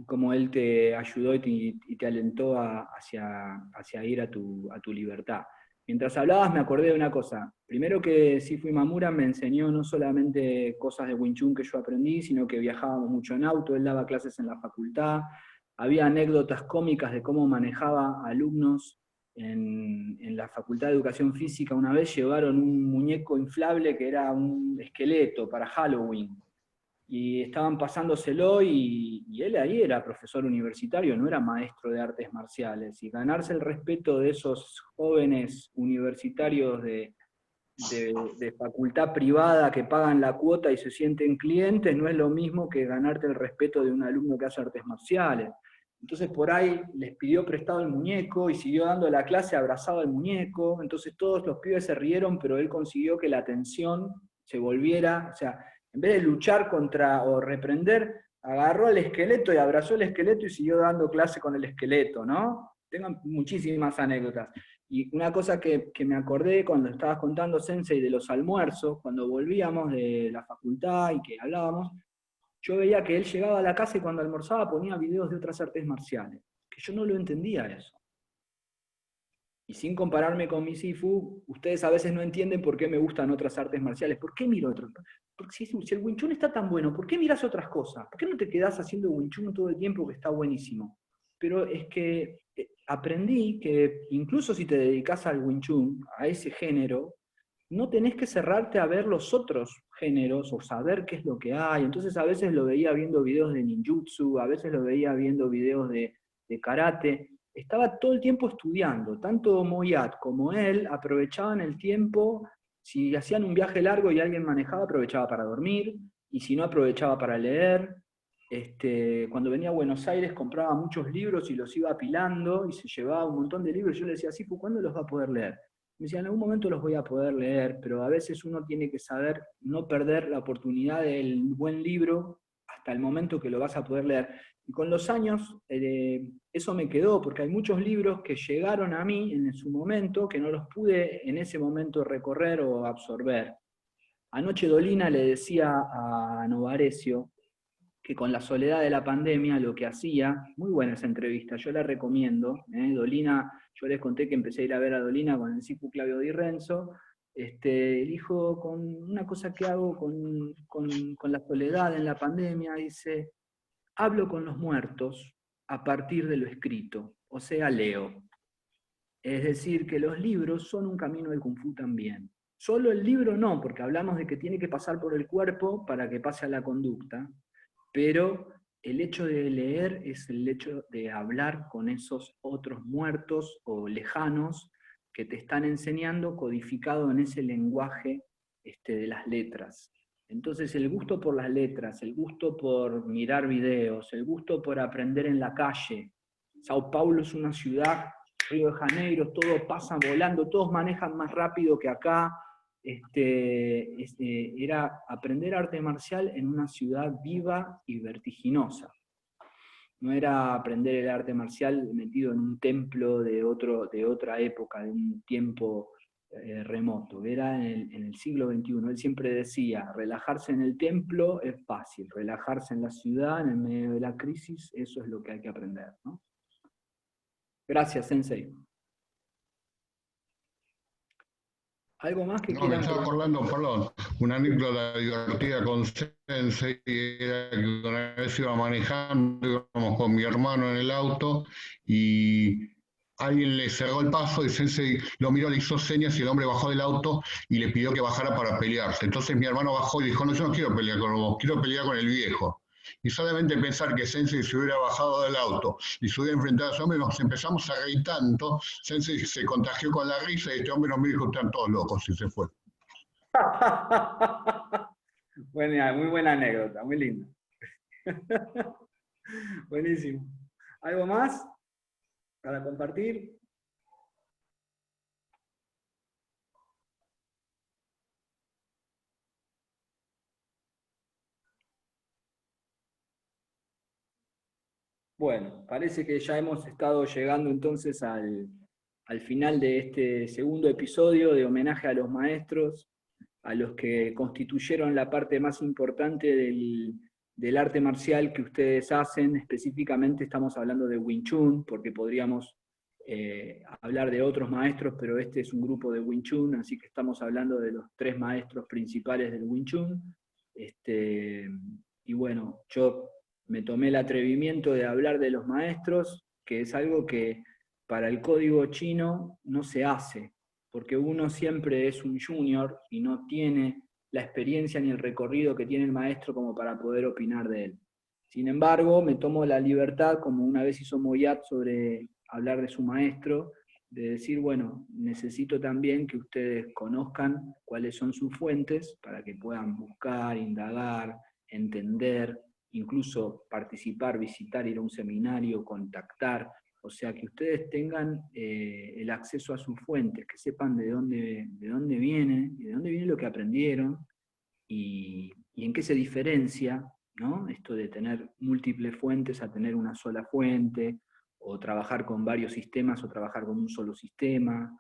como él te ayudó y te alentó hacia ir a tu libertad. Mientras hablabas me acordé de una cosa. Primero que Sifu Imamura me enseñó no solamente cosas de Wing Chun que yo aprendí, sino que viajábamos mucho en auto, él daba clases en la facultad, había anécdotas cómicas de cómo manejaba alumnos en la Facultad de Educación Física. Una vez llevaron un muñeco inflable que era un esqueleto para Halloween, y estaban pasándoselo, y él ahí era profesor universitario, no era maestro de artes marciales, y ganarse el respeto de esos jóvenes universitarios de facultad privada que pagan la cuota y se sienten clientes, no es lo mismo que ganarte el respeto de un alumno que hace artes marciales. Entonces por ahí les pidió prestado el muñeco y siguió dando la clase abrazado al muñeco. Entonces todos los pibes se rieron, pero él consiguió que la atención se volviera, o sea, en vez de luchar contra o reprender, agarró al esqueleto y abrazó el esqueleto y siguió dando clase con el esqueleto, ¿no? Tengo muchísimas anécdotas. Y una cosa que me acordé cuando estabas contando, Sensei, de los almuerzos, cuando volvíamos de la facultad y que hablábamos, yo veía que él llegaba a la casa y cuando almorzaba ponía videos de otras artes marciales, que yo no lo entendía eso. Y sin compararme con mi Sifu, ustedes a veces no entienden por qué me gustan otras artes marciales. ¿Por qué miro otras? Porque si el Wing Chun está tan bueno, ¿por qué miras otras cosas? ¿Por qué no te quedás haciendo Wing Chun todo el tiempo, que está buenísimo? Pero es que aprendí que incluso si te dedicas al Wing Chun, a ese género, no tenés que cerrarte a ver los otros géneros o saber qué es lo que hay. Entonces a veces lo veía viendo videos de ninjutsu, a veces lo veía viendo videos de karate. Estaba todo el tiempo estudiando. Tanto Moyat como él aprovechaban el tiempo. Si hacían un viaje largo y alguien manejaba, aprovechaba para dormir, y si no, aprovechaba para leer. Cuando venía a Buenos Aires compraba muchos libros y los iba apilando y se llevaba un montón de libros. Yo le decía, Sifu, ¿cuándo los va a poder leer? Me decía, en algún momento los voy a poder leer, pero a veces uno tiene que saber no perder la oportunidad del buen libro hasta el momento que lo vas a poder leer. Y con los años eso me quedó, porque hay muchos libros que llegaron a mí en su momento que no los pude en ese momento recorrer o absorber. Anoche Dolina le decía a Novarecio que con la soledad de la pandemia lo que hacía, muy buena esa entrevista, yo la recomiendo, Dolina, yo les conté que empecé a ir a ver a Dolina con el Sifu Claudio Di Renzo, dijo, con una cosa que hago con la soledad en la pandemia, dice, hablo con los muertos, a partir de lo escrito, o sea, leo. Es decir, que los libros son un camino del Kung Fu también. Solo el libro no, porque hablamos de que tiene que pasar por el cuerpo para que pase a la conducta, pero el hecho de leer es el hecho de hablar con esos otros muertos o lejanos que te están enseñando codificado en ese lenguaje de las letras. Entonces el gusto por las letras, el gusto por mirar videos, el gusto por aprender en la calle. Sao Paulo es una ciudad, Río de Janeiro, todo pasa volando, todos manejan más rápido que acá. Era aprender arte marcial en una ciudad viva y vertiginosa. No era aprender el arte marcial metido en un templo de otra época, de un tiempo remoto. Era en el siglo XXI. Él siempre decía, relajarse en el templo es fácil, relajarse en la ciudad, en el medio de la crisis, eso es lo que hay que aprender, ¿no? Gracias, Sensei. ¿Algo más que No, me quieran estaba preguntar? acordando, perdón, una anécdota divertida con Sensei, era que una vez iba manejando, íbamos con mi hermano en el auto, y alguien le cerró el paso y Sensei lo miró, le hizo señas y el hombre bajó del auto y le pidió que bajara para pelearse. Entonces mi hermano bajó y dijo, no, yo no quiero pelear con vos, quiero pelear con el viejo. Y solamente pensar que Sensei se hubiera bajado del auto y se hubiera enfrentado a ese hombre, nos empezamos a reír tanto, Sensei se contagió con la risa y este hombre nos miró y dijo, están todos locos, y se fue. Buena, muy buena anécdota, muy linda. Buenísimo. ¿Algo más para compartir? Bueno, parece que ya hemos estado llegando entonces al final de este segundo episodio de homenaje a los maestros, a los que constituyeron la parte más importante del arte marcial que ustedes hacen. Específicamente estamos hablando de Wing Chun, porque podríamos hablar de otros maestros, pero este es un grupo de Wing Chun, así que estamos hablando de los 3 maestros principales del Wing Chun. Y bueno, yo me tomé el atrevimiento de hablar de los maestros, que es algo que para el código chino no se hace, porque uno siempre es un junior y no tiene la experiencia ni el recorrido que tiene el maestro como para poder opinar de él. Sin embargo, me tomo la libertad, como una vez hizo Moyat sobre hablar de su maestro, de decir, bueno, necesito también que ustedes conozcan cuáles son sus fuentes para que puedan buscar, indagar, entender, incluso participar, visitar, ir a un seminario, contactar. O sea, que ustedes tengan el acceso a sus fuentes, que sepan de dónde viene, y de dónde viene lo que aprendieron, y en qué se diferencia, ¿no? Esto de tener múltiples fuentes a tener una sola fuente, o trabajar con varios sistemas, o trabajar con un solo sistema,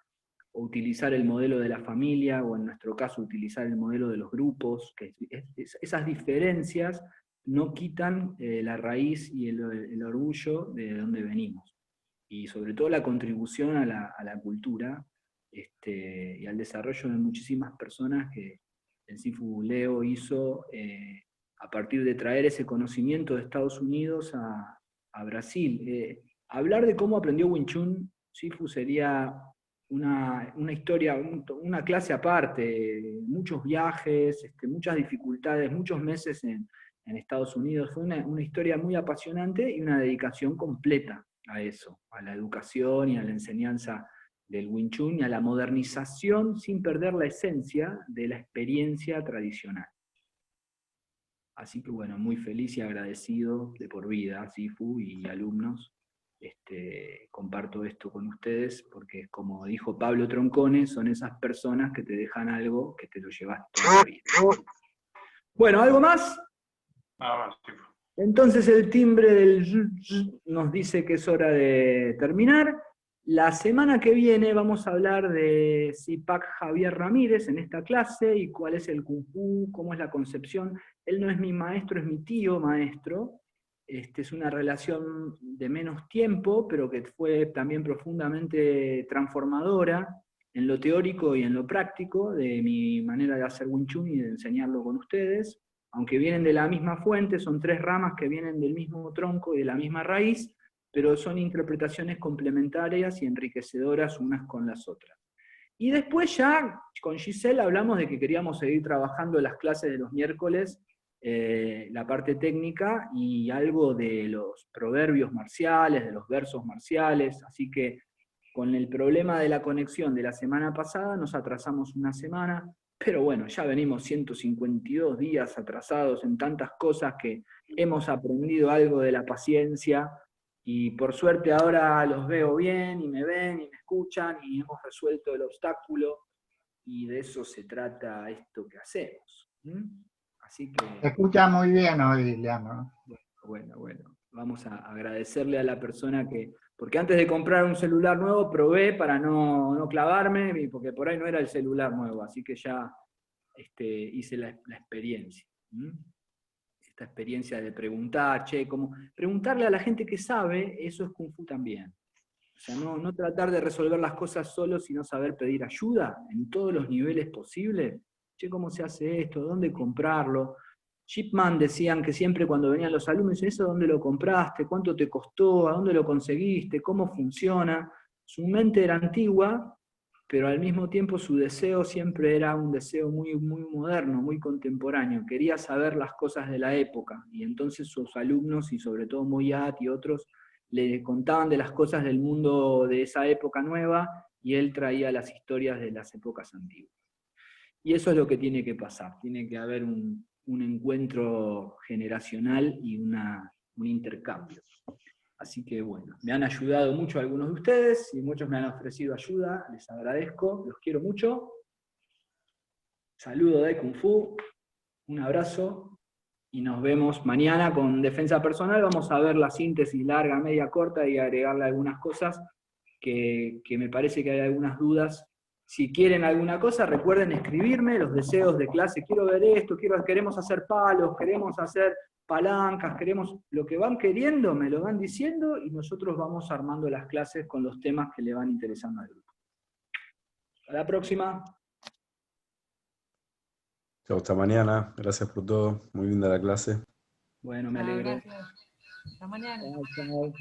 o utilizar el modelo de la familia, o en nuestro caso utilizar el modelo de los grupos, que esas diferencias no quitan la raíz y el orgullo de donde venimos. Y sobre todo la contribución a la cultura y al desarrollo de muchísimas personas que el Sifu Leo hizo a partir de traer ese conocimiento de Estados Unidos a Brasil. Hablar de cómo aprendió Wing Chun Sifu sería una historia, una clase aparte, muchos viajes, muchas dificultades, muchos meses en Estados Unidos. Fue una historia muy apasionante y una dedicación completa a eso, a la educación y a la enseñanza del Wing Chun y a la modernización sin perder la esencia de la experiencia tradicional. Así que bueno, muy feliz y agradecido de por vida, Sifu y alumnos. Comparto esto con ustedes porque, como dijo Pablo Troncone, son esas personas que te dejan algo que te lo llevas toda la vida. Bueno, ¿algo más? Nada más, tipo. Entonces el timbre del nos dice que es hora de terminar. La semana que viene vamos a hablar de Zipak Javier Ramírez en esta clase y cuál es el Kung Fu, cómo es la concepción. Él no es mi maestro, es mi tío maestro. Es una relación de menos tiempo, pero que fue también profundamente transformadora en lo teórico y en lo práctico de mi manera de hacer Wing Chun y de enseñarlo con ustedes. Aunque vienen de la misma fuente, son 3 ramas que vienen del mismo tronco y de la misma raíz, pero son interpretaciones complementarias y enriquecedoras unas con las otras. Y después ya con Giselle hablamos de que queríamos seguir trabajando las clases de los miércoles, la parte técnica y algo de los proverbios marciales, de los versos marciales, así que con el problema de la conexión de la semana pasada nos atrasamos una semana, pero bueno, ya venimos 152 días atrasados en tantas cosas que hemos aprendido algo de la paciencia, y por suerte ahora los veo bien y me ven y me escuchan y hemos resuelto el obstáculo, y de eso se trata esto que hacemos. Así que... Se escucha muy bien hoy, Leandro. Bueno, vamos a agradecerle a la persona que... Porque antes de comprar un celular nuevo probé para no clavarme, porque por ahí no era el celular nuevo, así que ya hice la experiencia. Esta experiencia de preguntar, preguntarle a la gente que sabe, eso es Kung Fu también. O sea, no tratar de resolver las cosas solo, sino saber pedir ayuda en todos los niveles posibles. ¿Cómo se hace esto? ¿Dónde comprarlo? Shipman decían que siempre cuando venían los alumnos, ¿eso dónde lo compraste? ¿Cuánto te costó? ¿A dónde lo conseguiste? ¿Cómo funciona? Su mente era antigua, pero al mismo tiempo su deseo siempre era un deseo muy, muy moderno, muy contemporáneo. Quería saber las cosas de la época, y entonces sus alumnos, y sobre todo Moyat y otros, le contaban de las cosas del mundo de esa época nueva, y él traía las historias de las épocas antiguas. Y eso es lo que tiene que pasar, tiene que haber un encuentro generacional y un intercambio. Así que bueno, me han ayudado mucho algunos de ustedes, y muchos me han ofrecido ayuda, les agradezco, los quiero mucho. Saludo de Kung Fu, un abrazo, y nos vemos mañana con defensa personal. Vamos a ver la síntesis larga, media, corta, y agregarle algunas cosas que me parece que hay algunas dudas. Si quieren alguna cosa, recuerden escribirme los deseos de clase. Quiero ver esto, queremos hacer palos, queremos hacer palancas, queremos lo que van queriendo, me lo van diciendo, y nosotros vamos armando las clases con los temas que le van interesando al grupo. Hasta la próxima. Chau, hasta mañana. Gracias por todo. Muy linda la clase. Bueno, me alegro. Gracias. Hasta mañana. Chao, chao.